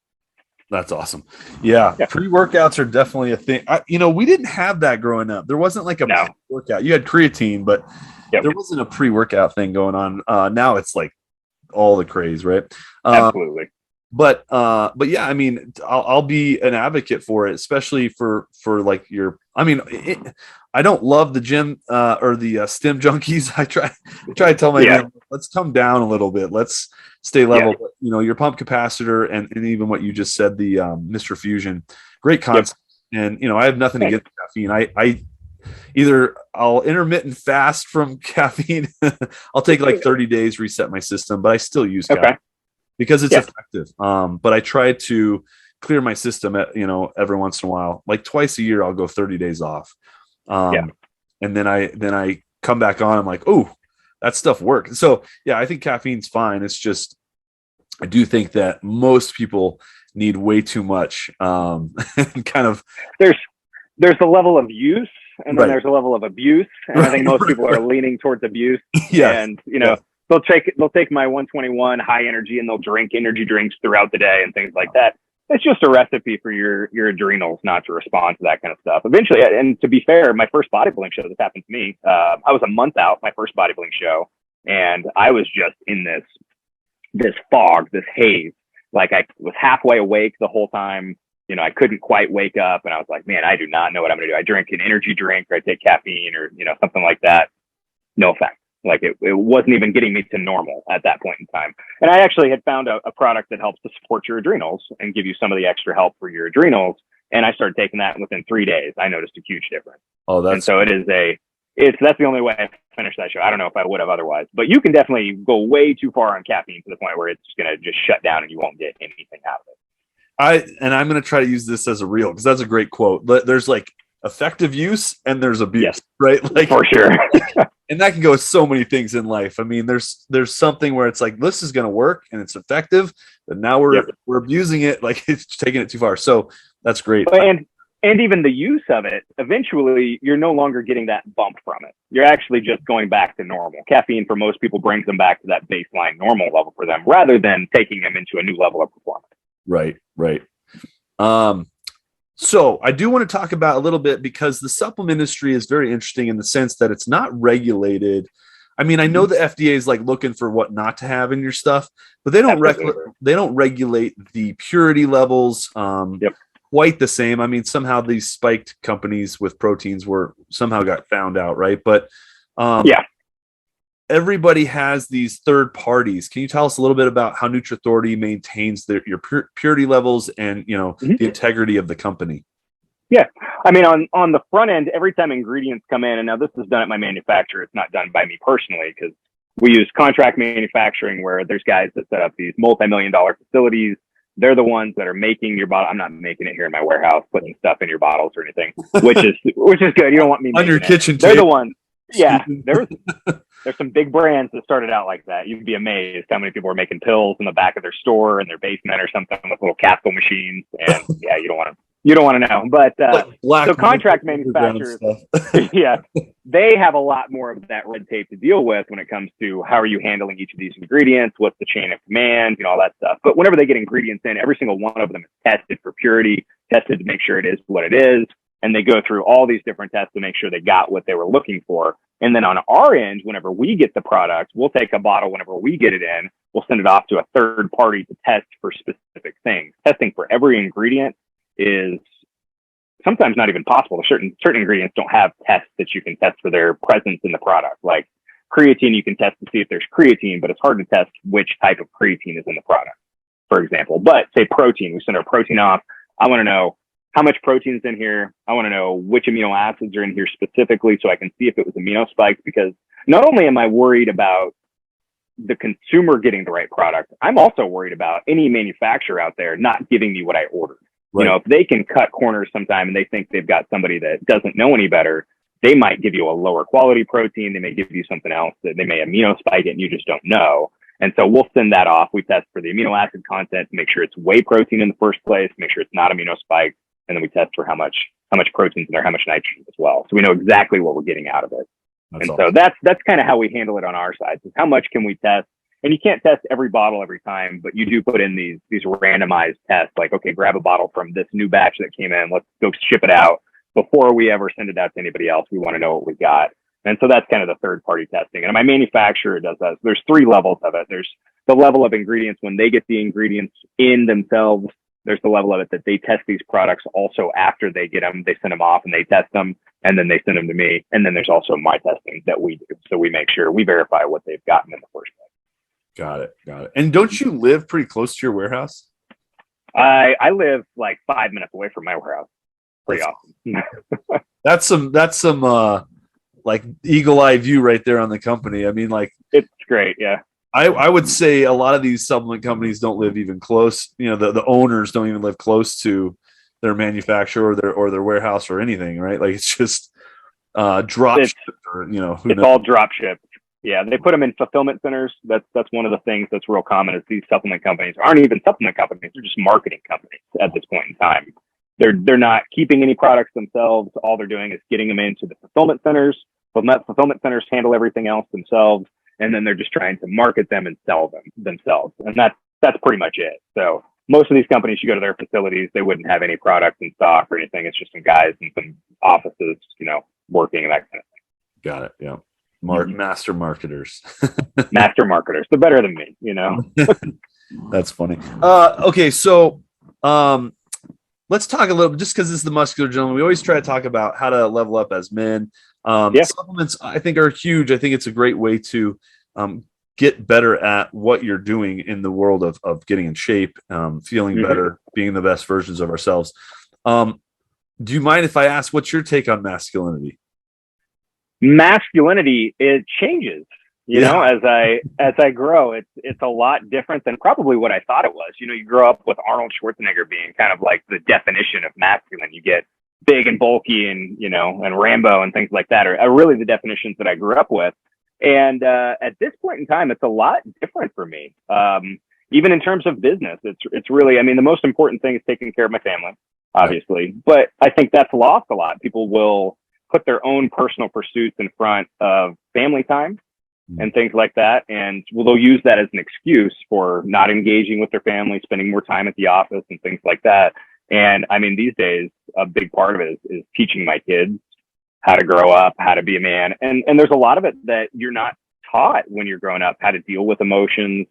That's awesome. Yeah. Pre-workouts are definitely a thing. We didn't have that growing up. There wasn't like a pre-workout. You had creatine, but there wasn't a pre-workout thing going on. Now it's like all the craze, right? Absolutely. But yeah, I mean, I'll be an advocate for it, especially for like I don't love the gym or the stim junkies. I try to tell my man, let's come down a little bit. Let's stay level. But, your pump capacitor and even what you just said, the Mr. Fusion, great concept. And I have nothing against caffeine. I'll intermittent fast from caffeine. I'll take like 30 days, reset my system, but I still use caffeine because it's effective. But I try to clear my system every once in a while, like twice a year. I'll go 30 days off. And then I come back on. I'm like, oh, that stuff works. So yeah, I think caffeine's fine. It's just, I do think that most people need way too much. And kind of there's a level of use and then there's a level of abuse. And I think most people are leaning towards abuse. And they'll take my 121 high energy and they'll drink energy drinks throughout the day and things like that. It's just a recipe for your adrenals not to respond to that kind of stuff. Eventually, and to be fair, my first bodybuilding show, this happened to me. I was a month out, my first bodybuilding show, and I was just in this fog, this haze. Like I was halfway awake the whole time. I couldn't quite wake up, and I was like, man, I do not know what I'm going to do. I drink an energy drink or I take caffeine or, something like that. No effect. Like it wasn't even getting me to normal at that point in time. And I actually had found a product that helps to support your adrenals and give you some of the extra help for your adrenals. And I started taking that, and within 3 days, I noticed a huge difference. Oh, that's the only way I finished that show. I don't know if I would have otherwise, but you can definitely go way too far on caffeine to the point where it's going to just shut down and you won't get anything out of it. I'm going to try to use this as a reel because that's a great quote. There's like effective use and there's abuse, right? Like for sure. And that can go with so many things in life. I mean, there's something where it's like, this is going to work and it's effective, but now we're abusing it. Like it's taking it too far. So that's great. And even the use of it, eventually you're no longer getting that bump from it. You're actually just going back to normal. Caffeine for most people brings them back to that baseline normal level for them rather than taking them into a new level of performance. Right. So I do want to talk about a little bit, because the supplement industry is very interesting in the sense that it's not regulated. I mean, I know the FDA is like looking for what not to have in your stuff, but they don't they don't regulate the purity levels Yep. quite the same. I mean, somehow these spiked companies with proteins were somehow got found out, right? But Yeah. everybody has these third parties. Can you tell us a little bit about how Nutrithority maintains your purity levels and, you know, Mhm. the integrity of the company? Yeah. I mean, on the front end, every time ingredients come in, and now this is done at my manufacturer, it's not done by me personally, because we use contract manufacturing where there's guys that set up these multi-million-dollar facilities. They're the ones that are making your bottle. I'm not making it here in my warehouse, putting stuff in your bottles or anything, which is good. You don't want me On your making it. kitchen They're the table. ones. Yeah. There's some big brands that started out like that. You'd be amazed how many people are making pills in the back of their store in their basement or something with little capsule machines. And yeah, you don't want to know. But so contract manufacturers, yeah, they have a lot more of that red tape to deal with when it comes to how are you handling each of these ingredients, what's the chain of command, you know, all that stuff. But whenever they get ingredients in, every single one of them is tested for purity, tested to make sure it is what it is. And they go through all these different tests to make sure they got what they were looking for. And then on our end, whenever we get the product, we'll take a bottle whenever we get it in, we'll send it off to a third party to test for specific things. Testing for every ingredient is sometimes not even possible. Certain ingredients don't have tests that you can test for their presence in the product. Like creatine, you can test to see if there's creatine, but it's hard to test which type of creatine is in the product, for example. But say protein, we send our protein off. I want to know how much protein is in here. I want to know which amino acids are in here specifically so I can see if it was amino spikes, because not only am I worried about the consumer getting the right product, I'm also worried about any manufacturer out there not giving me what I ordered. Right. You know, if they can cut corners sometime and they think they've got somebody that doesn't know any better, they might give you a lower quality protein. They may give you something else that they may amino spike it and you just don't know. And so we'll send that off. We test for the amino acid content to make sure it's whey protein in the first place, make sure it's not amino spiked. And then we test for how much protein's in there, how much nitrogen as well. So we know exactly what we're getting out of it. That's awesome. So that's kind of how we handle it on our side. So how much can we test? And you can't test every bottle every time, but you do put in these randomized tests, like, okay, grab a bottle from this new batch that came in. Let's go ship it out. Before we ever send it out to anybody else, we want to know what we got. And so that's kind of the third party testing. And my manufacturer does that. There's 3 levels of it. There's the level of ingredients when they get the ingredients in themselves. There's the level of it that they test these products also after they get them. They send them off and they test them, and then they send them to me. And then there's also my testing that we do. So we make sure we verify what they've gotten in the first place. Got it. And don't you live pretty close to your warehouse? I live like 5 minutes away from my warehouse. Pretty awesome. That's some like eagle eye view right there on the company. I mean, like, it's great. Yeah. I would say a lot of these supplement companies don't live even close. You know, the owners don't even live close to their manufacturer or their warehouse or anything, right? Like, it's just drop ship, or, you know, it's all drop ship. Yeah, they put them in fulfillment centers. That's one of the things that's real common is these supplement companies aren't even supplement companies. They're just marketing companies at this point in time. They're not keeping any products themselves. All they're doing is getting them into the fulfillment centers. Fulfillment centers handle everything else themselves. And then they're just trying to market them and sell them themselves. And that's pretty much it. So most of these companies, you go to their facilities, they wouldn't have any products in stock or anything. It's just some guys in some offices, you know, working and that kind of thing. Got it. Yeah. Master marketers. Master marketers. They're better than me, you know. That's funny. Okay, so let's talk a little bit, just because this is the Muscular Gentleman. We always try to talk about how to level up as men. Supplements, I think, are huge. I think it's a great way to get better at what you're doing in the world of getting in shape, feeling better, being the best versions of ourselves. Do you mind if I ask, what's your take on masculinity? Masculinity, it changes, you know, as I grow. It's a lot different than probably what I thought it was. You know, you grow up with Arnold Schwarzenegger being kind of like the definition of masculine. You get big and bulky and, you know, and Rambo and things like that are really the definitions that I grew up with. And at this point in time, it's a lot different for me. Even in terms of business, it's really, I mean, the most important thing is taking care of my family, obviously, but I think that's lost a lot. People will put their own personal pursuits in front of family time and things like that. And they'll use that as an excuse for not engaging with their family, spending more time at the office and things like that. And I mean, these days, a big part of it is teaching my kids how to grow up, how to be a man. And there's a lot of it that you're not taught when you're growing up, how to deal with emotions.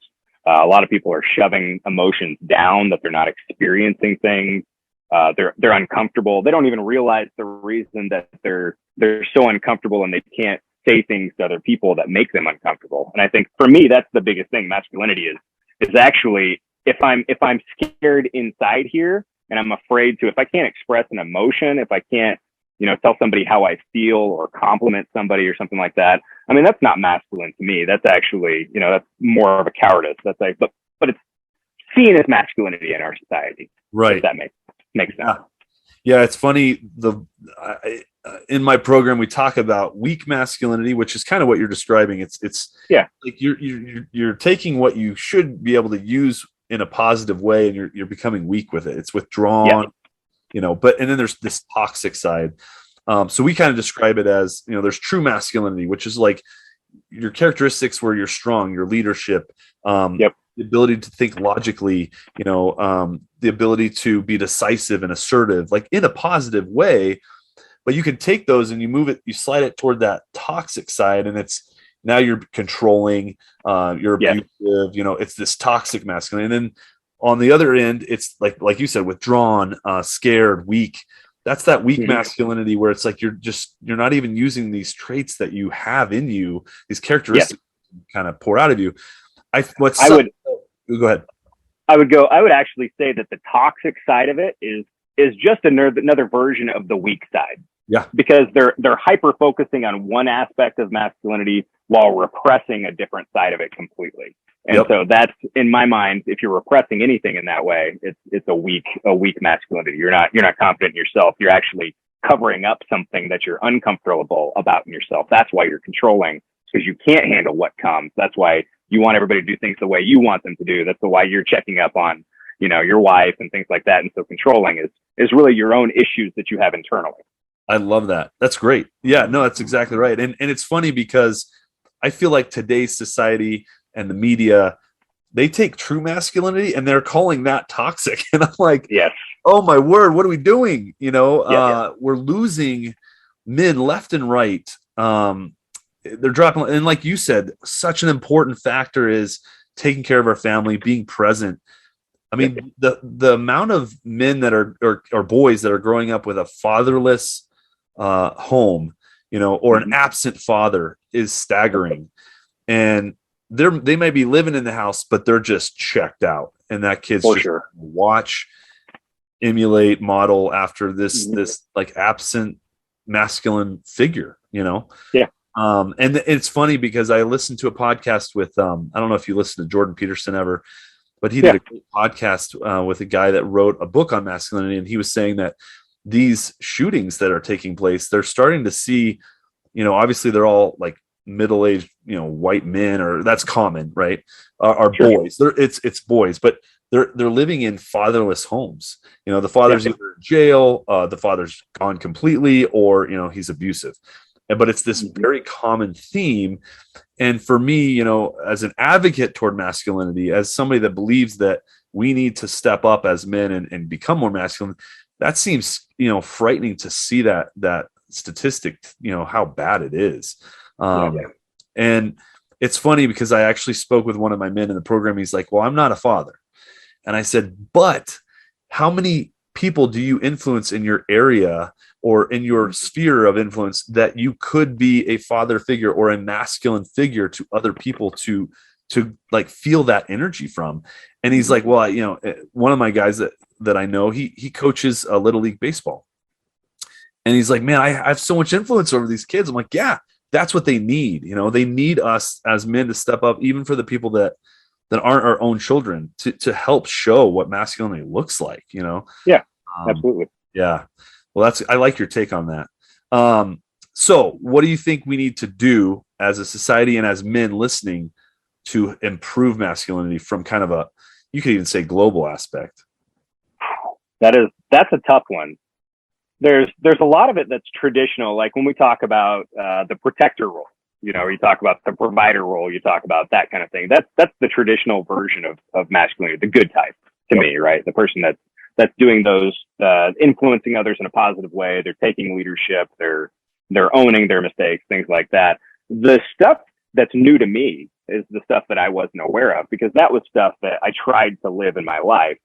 A lot of people are shoving emotions down, that they're not experiencing things. They're uncomfortable. They don't even realize the reason that they're so uncomfortable, and they can't say things to other people that make them uncomfortable. And I think for me, that's the biggest thing. Masculinity is actually, if I'm scared inside here and I'm afraid to, if I can't express an emotion, if I can't, tell somebody how I feel or compliment somebody or something like that, I mean, that's not masculine to me. That's actually, that's more of a cowardice. That's like, but it's seen as masculinity in our society. Right. If that makes sense. Yeah. It's funny. In my program, we talk about weak masculinity, which is kind of what you're describing. It's like you're taking what you should be able to use in a positive way, and you're becoming weak with it. It's withdrawn, but, and then there's this toxic side. So we kind of describe it as, there's true masculinity, which is like your characteristics where you're strong, your leadership, the ability to think logically, the ability to be decisive and assertive, like in a positive way. But you can take those and you slide it toward that toxic side, and it's now you're controlling, you're abusive, it's this toxic masculinity. And then on the other end, it's like you said, withdrawn, scared, weak. That's that weak masculinity where it's like you're not even using these traits that you have in you, these characteristics kind of pour out of you. Go ahead. I would actually say that the toxic side of it is just another version of the weak side. Yeah. Because they're hyper focusing on one aspect of masculinity while repressing a different side of it completely. And so that's, in my mind, if you're repressing anything in that way, it's a weak masculinity. You're not confident in yourself. You're actually covering up something that you're uncomfortable about in yourself. That's why you're controlling, because you can't handle what comes. That's why you want everybody to do things the way you want them to do. That's why you're checking up on, your wife and things like that. And so controlling is really your own issues that you have internally. I love that. That's great. Yeah, no, that's exactly right. And it's funny because I feel like today's society and the media, they take true masculinity and they're calling that toxic. And I'm like, yes. Oh my word, what are we doing? We're losing men left and right. They're dropping. And like you said, such an important factor is taking care of our family, being present. I mean, the amount of men that are or boys that are growing up with a fatherless home, or an absent father is staggering. And they might be living in the house, but they're just checked out. And that kid's watch, emulate, model after this like absent masculine figure, Yeah. And it's funny because I listened to a podcast with I don't know if you listened to Jordan Peterson ever, but he did a great podcast with a guy that wrote a book on masculinity, and he was saying that these shootings that are taking place, they're starting to see, obviously they're all like middle-aged, white men, or that's common, right? Are boys. It's boys, but they're living in fatherless homes. The father's either in jail, the father's gone completely, or he's abusive. But it's this very common theme. And for me, as an advocate toward masculinity, as somebody that believes that we need to step up as men and become more masculine, that seems, frightening to see that statistic, how bad it is. And it's funny because I actually spoke with one of my men in the program. He's like, well, I'm not a father. And I said, but how many people do you influence in your area or in your sphere of influence that you could be a father figure or a masculine figure to other people to like feel that energy from? And he's like, well, one of my guys that I know, he coaches a little league baseball. And he's like, man, I have so much influence over these kids. I'm like, yeah, that's what they need. They need us as men to step up, even for the people that aren't our own children, to help show what masculinity looks like, Yeah, absolutely. Yeah. Well, I like your take on that. So what do you think we need to do as a society and as men listening to improve masculinity from kind of you could even say global aspect? That's a tough one. There's a lot of it that's traditional. Like when we talk about the protector role, you talk about the provider role, you talk about that kind of thing. That's the traditional version of masculinity, the good type to me, right? The person that's doing those, influencing others in a positive way. They're taking leadership. They're owning their mistakes, things like that. The stuff that's new to me is the stuff that I wasn't aware of, because that was stuff that I tried to live in my life.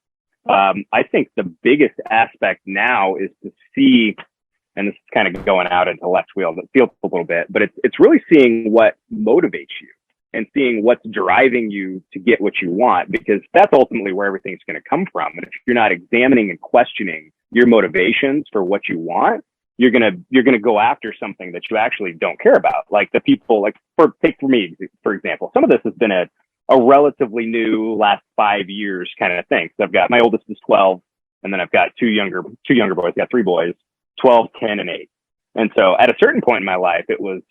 I think the biggest aspect now is to see, and this is kind of going out into left field a little bit, but it's really seeing what motivates you and seeing what's driving you to get what you want, because that's ultimately where everything's going to come from. And if you're not examining and questioning your motivations for what you want, you're gonna go after something that you actually don't care about. Like the people, like take for me, for example, some of this has been a relatively new last 5 years kind of thing. So I've got, my oldest is 12, and then I've got two younger boys. I've got 3 boys, 12, 10, and 8. And so at a certain point in my life, it was,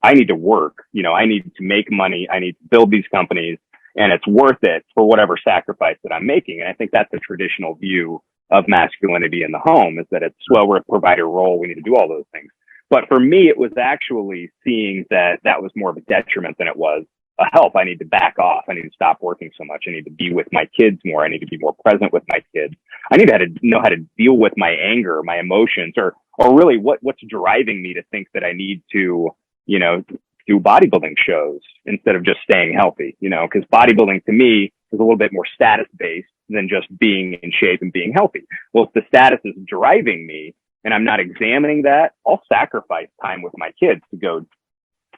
I need to work, I need to make money. I need to build these companies, and it's worth it for whatever sacrifice that I'm making. And I think that's a traditional view of masculinity in the home, is that it's, well, we're a provider role. We need to do all those things. But for me, it was actually seeing that was more of a detriment than it was a help. I need to back off. I need to stop working so much. I need to be with my kids more. I need to be more present with my kids. I need to know how to deal with my anger, my emotions, or really what's driving me to think that I need to, do bodybuilding shows instead of just staying healthy, because bodybuilding to me is a little bit more status based than just being in shape and being healthy. Well, if the status is driving me and I'm not examining that, I'll sacrifice time with my kids to go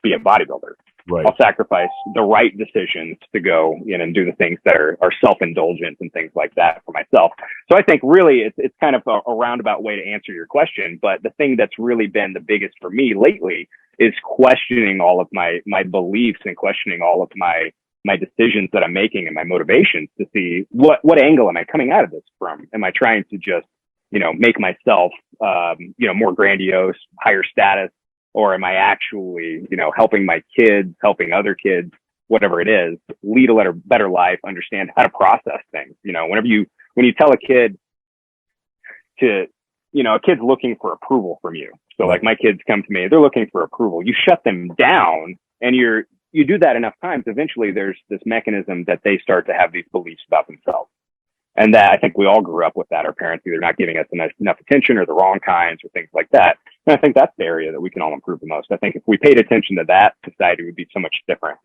be a bodybuilder. Right. I'll sacrifice the right decisions to go in and do the things that are self-indulgent and things like that for myself. So I think really it's kind of a roundabout way to answer your question. But the thing that's really been the biggest for me lately is questioning all of my beliefs and questioning all of my decisions that I'm making and my motivations to see what angle am I coming out of this from? Am I trying to just, make myself, more grandiose, higher status? Or am I actually, helping my kids, helping other kids, whatever it is, lead a better life, understand how to process things? When you tell a kid to, a kid's looking for approval from you. So like my kids come to me, they're looking for approval. You shut them down, and you do that enough times. Eventually there's this mechanism that they start to have these beliefs about themselves. And that, I think we all grew up with that. Our parents either not giving us enough attention or the wrong kinds or things like that. And I think that's the area that we can all improve the most. I think if we paid attention to that, society would be so much different.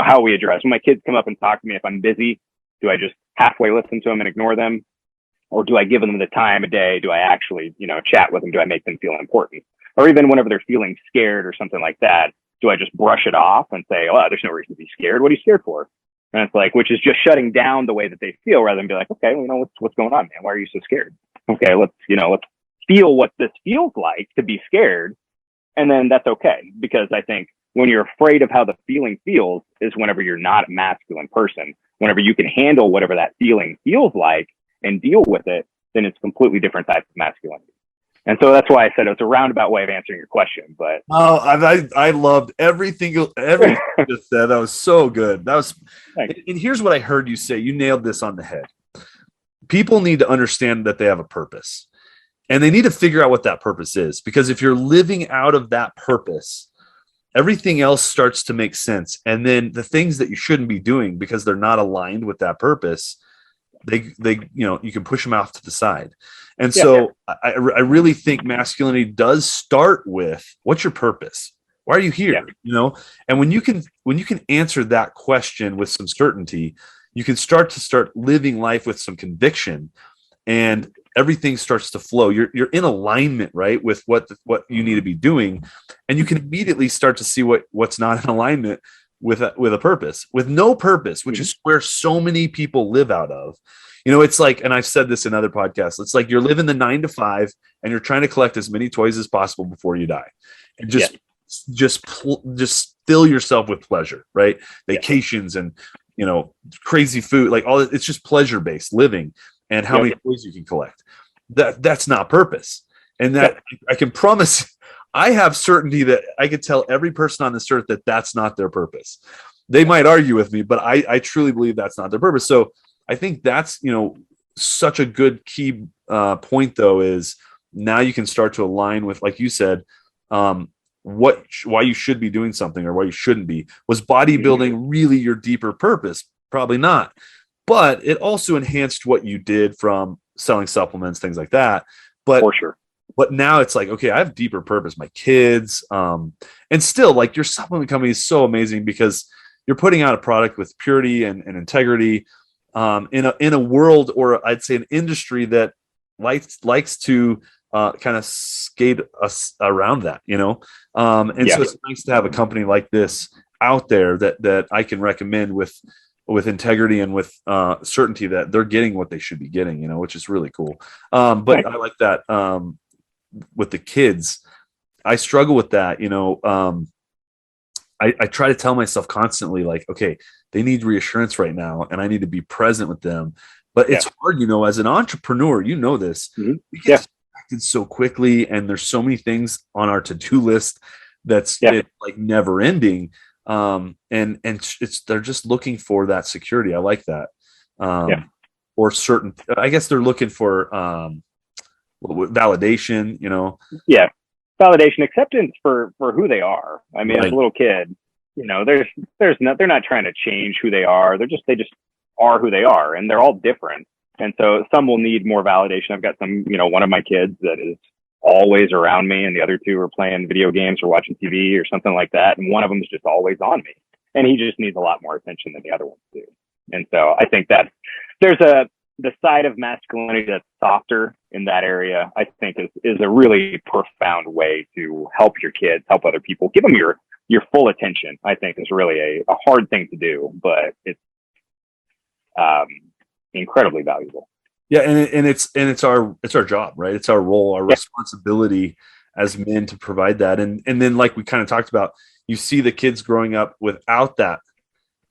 How we address, when my kids come up and talk to me, if I'm busy, do I just halfway listen to them and ignore them? Or do I give them the time of day? Do I actually, chat with them? Do I make them feel important? Or even whenever they're feeling scared or something like that, do I just brush it off and say, oh, there's no reason to be scared. What are you scared for? And it's like, which is just shutting down the way that they feel, rather than be like, okay, what's going on, man? Why are you so scared? Okay, let's feel what this feels like to be scared. And then that's okay. Because I think when you're afraid of how the feeling feels is whenever you're not a masculine person. Whenever you can handle whatever that feeling feels like and deal with it, then it's a completely different type of masculinity. And so that's why I said it's a roundabout way of answering your question. But I loved everything you just said. That was so good. And here's what I heard you say. You nailed this on the head. People need to understand that they have a purpose, and they need to figure out what that purpose is. Because if you're living out of that purpose, everything else starts to make sense. And then the things that you shouldn't be doing because they're not aligned with that purpose, they you can push them off to the side. And so I really think masculinity does start with, what's your purpose? Why are you here? And when you can answer that question with some certainty, you can start living life with some conviction, and everything starts to flow. You're in alignment, right, with what you need to be doing, and you can immediately start to see what's not in alignment with a purpose. With no purpose, which is where so many people live out of. It's like, and I've said this in other podcasts, it's like you're living the 9 to 5 and you're trying to collect as many toys as possible before you die. And just fill yourself with pleasure, right? Vacations and, crazy food, like all it's just pleasure-based living, and how many toys you can collect. That's not purpose. And that I can promise, I have certainty that I could tell every person on this earth that that's not their purpose. They might argue with me, but I truly believe that's not their purpose. So I think that's, such a good key point, though, is now you can start to align with, like you said, why you should be doing something or why you shouldn't be. Was bodybuilding really your deeper purpose? Probably not. But it also enhanced what you did from selling supplements, things like that. But For sure. But now it's like, okay, I have deeper purpose, my kids. And still, like, your supplement company is so amazing because you're putting out a product with purity and integrity, in a world, or I'd say an industry that likes to kind of skate us around that, so it's nice to have a company like this out there that I can recommend with integrity and with certainty that they're getting what they should be getting, which is really cool. But I like that. With the kids, I struggle with that. I try to tell myself constantly, like, okay, they need reassurance right now, and I need to be present with them. But it's hard, as an entrepreneur, this. Mm-hmm. We get distracted so quickly, and there's so many things on our to-do list that's like never ending. And they're just looking for that security. I like that. Or certain, I guess they're looking for validation, validation, acceptance for who they are. I mean, as a little kid, they're not trying to change who they are. They just are who they are, and they're all different. And so some will need more validation. I've got some, one of my kids that is always around me, and the other two are playing video games or watching TV or something like that. And one of them is just always on me, and he just needs a lot more attention than the other ones do. And so I think that there's the side of masculinity that's softer in that area, I think is a really profound way to help your kids, help other people, give them your full attention. I think is really a hard thing to do, but it's incredibly valuable. Yeah. And it's our job, right? It's our role, our responsibility as men to provide that. And then, like we kind of talked about, you see the kids growing up without that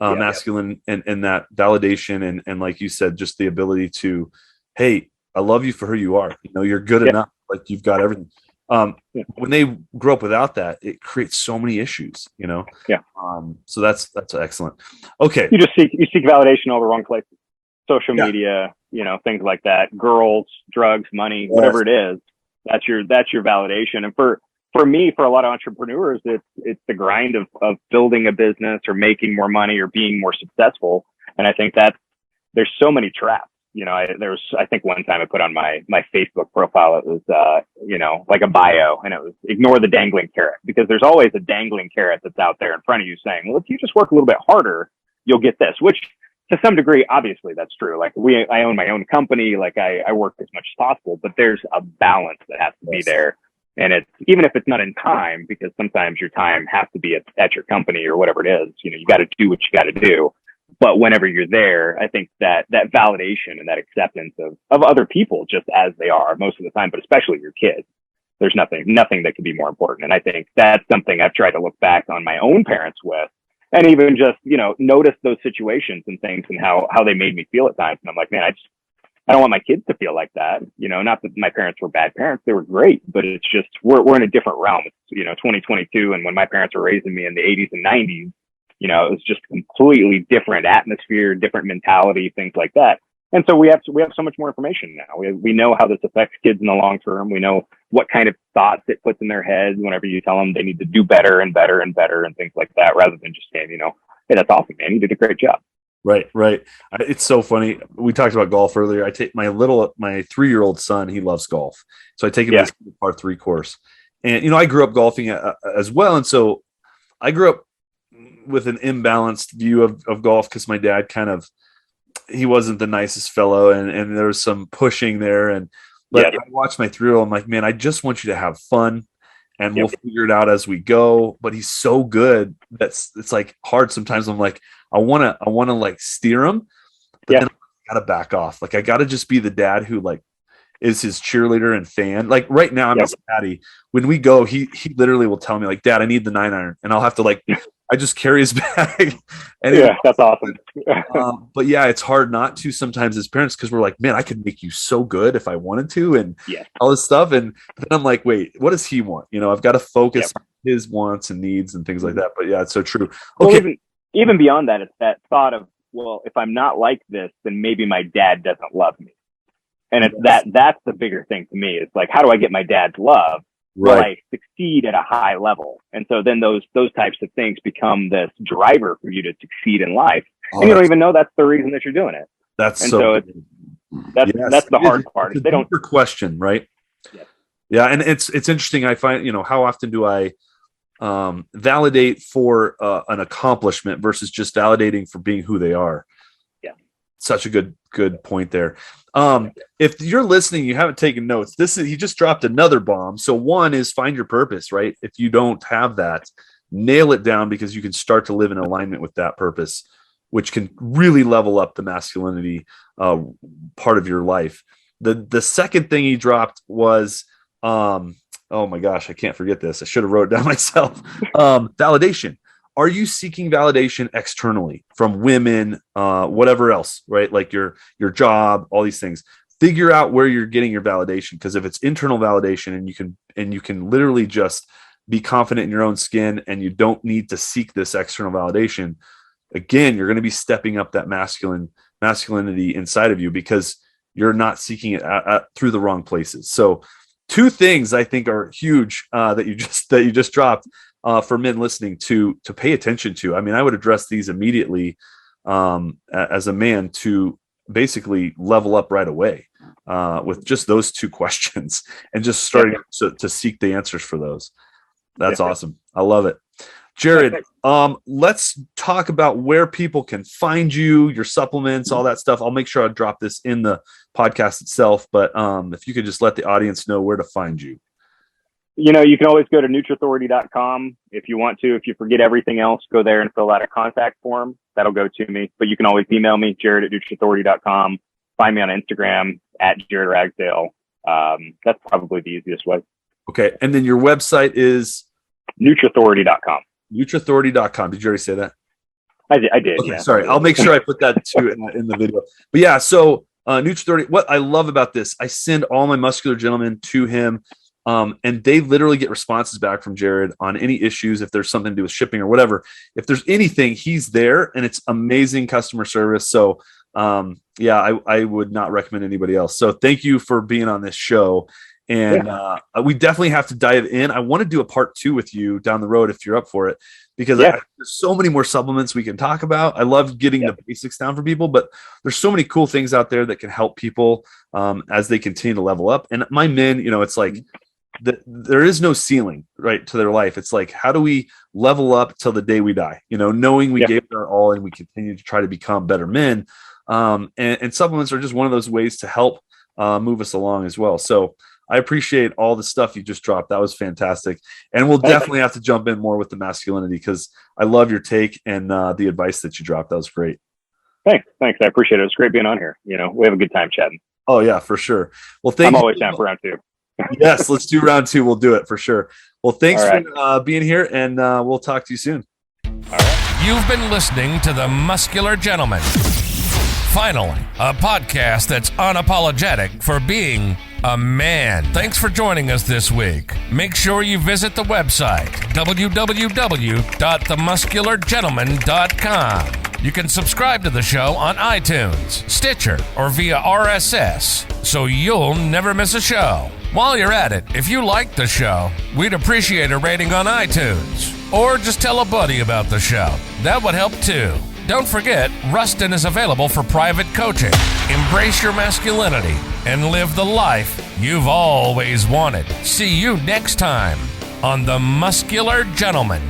masculine and that validation. And like you said, just the ability to, hey, I love you for who you are. You're good enough. Like, you've got everything. When they grow up without that, it creates so many issues, so that's excellent. Okay. You seek validation all the wrong places. Social media, things like that, girls, drugs, money, whatever it is, that's your validation. And for me, for a lot of entrepreneurs, it's the grind of building a business or making more money or being more successful. And I think that there's so many traps. I think one time I put on my Facebook profile, it was, like a bio, and it was ignore the dangling carrot, because there's always a dangling carrot that's out there in front of you saying, well, if you just work a little bit harder, you'll get this, which to some degree, obviously that's true. Like, I own my own company. Like, I work as much as possible, but there's a balance that has to be there. And it's, even if it's not in time, because sometimes your time has to be at your company or whatever it is, you got to do what you got to do. But whenever you're there, I think that validation and that acceptance of other people just as they are most of the time, but especially your kids, there's nothing that could be more important. And I think that's something I've tried to look back on my own parents with, and even just, notice those situations and things and how they made me feel at times. And I'm like, man, I don't want my kids to feel like that. Not that my parents were bad parents. They were great, but it's just, we're in a different realm. It's, 2022. And when my parents were raising me in the 80s and 90s, it was just a completely different atmosphere, different mentality, things like that. And so we have so much more information now. We know how this affects kids in the long term. We know what kind of thoughts it puts in their heads whenever you tell them they need to do better and better and better and things like that, rather than just saying, hey, that's awesome, man, you did a great job. Right. It's so funny. We talked about golf earlier. I take my 3-year-old son. He loves golf, so I take him to this par 3 course. And I grew up golfing as well, and so I grew up with an imbalanced view of golf, because my dad he wasn't the nicest fellow, and there was some pushing there. But I watched my 3-year-old. I'm like, man, I just want you to have fun, and we'll figure it out as we go. But he's so good it's like hard sometimes. I'm like, I want to like steer him, but then I gotta back off. Like, I gotta just be the dad who like is his cheerleader and fan. Like, right now, I'm his caddy. When we go, he literally will tell me, like, Dad, I need the 9-iron, and I'll have to like I just carry his bag. And that's awesome. But it's hard not to sometimes as parents, because we're like, man, I could make you so good if I wanted to, and all this stuff. And then I'm like, wait, what does he want? I've got to focus on his wants and needs and things like that. But it's so true. Okay. Well, even beyond that, it's that thought of, well, if I'm not like this, then maybe my dad doesn't love me. And it's that's the bigger thing to me. It's like, how do I get my dad's love? Will I succeed at a high level? And so then those types of things become this driver for you to succeed in life. And you don't even know that's the reason that you're doing it. That's and so That's the hard part. It's a deeper question, right? Yeah. Yeah, and it's interesting. I find, how often do I validate for an accomplishment versus just validating for being who they are? Yeah, such a good point there. If you're listening, you haven't taken notes. He just dropped another bomb. So one is find your purpose, right? If you don't have that, nail it down, because you can start to live in alignment with that purpose, which can really level up the masculinity part of your life. The second thing he dropped was, oh my gosh, I can't forget this. I should have wrote it down myself. Validation. Are you seeking validation externally from women, whatever else, right? Like your job, all these things. Figure out where you're getting your validation, because if it's internal validation and you can literally just be confident in your own skin and you don't need to seek this external validation, again, you're going to be stepping up that masculinity inside of you, because you're not seeking it through the wrong places. So two things I think are huge that you just dropped for men listening to pay attention to. I mean, I would address these immediately as a man to basically level up right away with just those two questions, and just starting to seek the answers for those. That's awesome. I love it. Jared, let's talk about where people can find you, your supplements, all that stuff. I'll make sure I drop this in the podcast itself, but if you could just let the audience know where to find you. You can always go to Nutrithority.com if you want to. If you forget everything else, go there and fill out a contact form. That'll go to me. But you can always email me, Jared@Nutrithority.com. Find me on Instagram @Jared Ragsdale. That's probably the easiest way. Okay. And then your website is? Nutrithority.com. Nutrithority.com. Did you already say that? I did. Okay, yeah. Sorry. I'll make sure I put that too in the video. But yeah, so Nutrithority, what I love about this, I send all my Muscular Gentlemen to him, and they literally get responses back from Jared on any issues, if there's something to do with shipping or whatever. If there's anything, he's there, and it's amazing customer service. So I would not recommend anybody else. So thank you for being on this show. And we definitely have to dive in. I want to do a part 2 with you down the road if you're up for it, because there's so many more supplements we can talk about. I love getting the basics down for people, but there's so many cool things out there that can help people as they continue to level up. And my men, it's like there is no ceiling, right, to their life. It's like, how do we level up till the day we die? Knowing we gave it our all and we continue to try to become better men. And supplements are just one of those ways to help move us along as well. So I appreciate all the stuff you just dropped. That was fantastic. And we'll definitely have to jump in more with the masculinity, because I love your take and the advice that you dropped. That was great. Thanks. I appreciate it. It's great being on here. We have a good time chatting. Oh yeah, for sure. Well, I'm always down for round 2. Yes, let's do round 2. We'll do it for sure. Well, thanks for being here, and we'll talk to you soon. All right. You've been listening to the Muscular Gentleman. Finally, a podcast that's unapologetic for being a man. Thanks for joining us this week. Make sure you visit the website, www.themusculargentleman.com. You can subscribe to the show on iTunes, Stitcher, or via RSS, so you'll never miss a show. While you're at it, if you like the show, we'd appreciate a rating on iTunes, or just tell a buddy about the show. That would help too. Don't forget, Rustin is available for private coaching. Embrace your masculinity and live the life you've always wanted. See you next time on The Muscular Gentleman.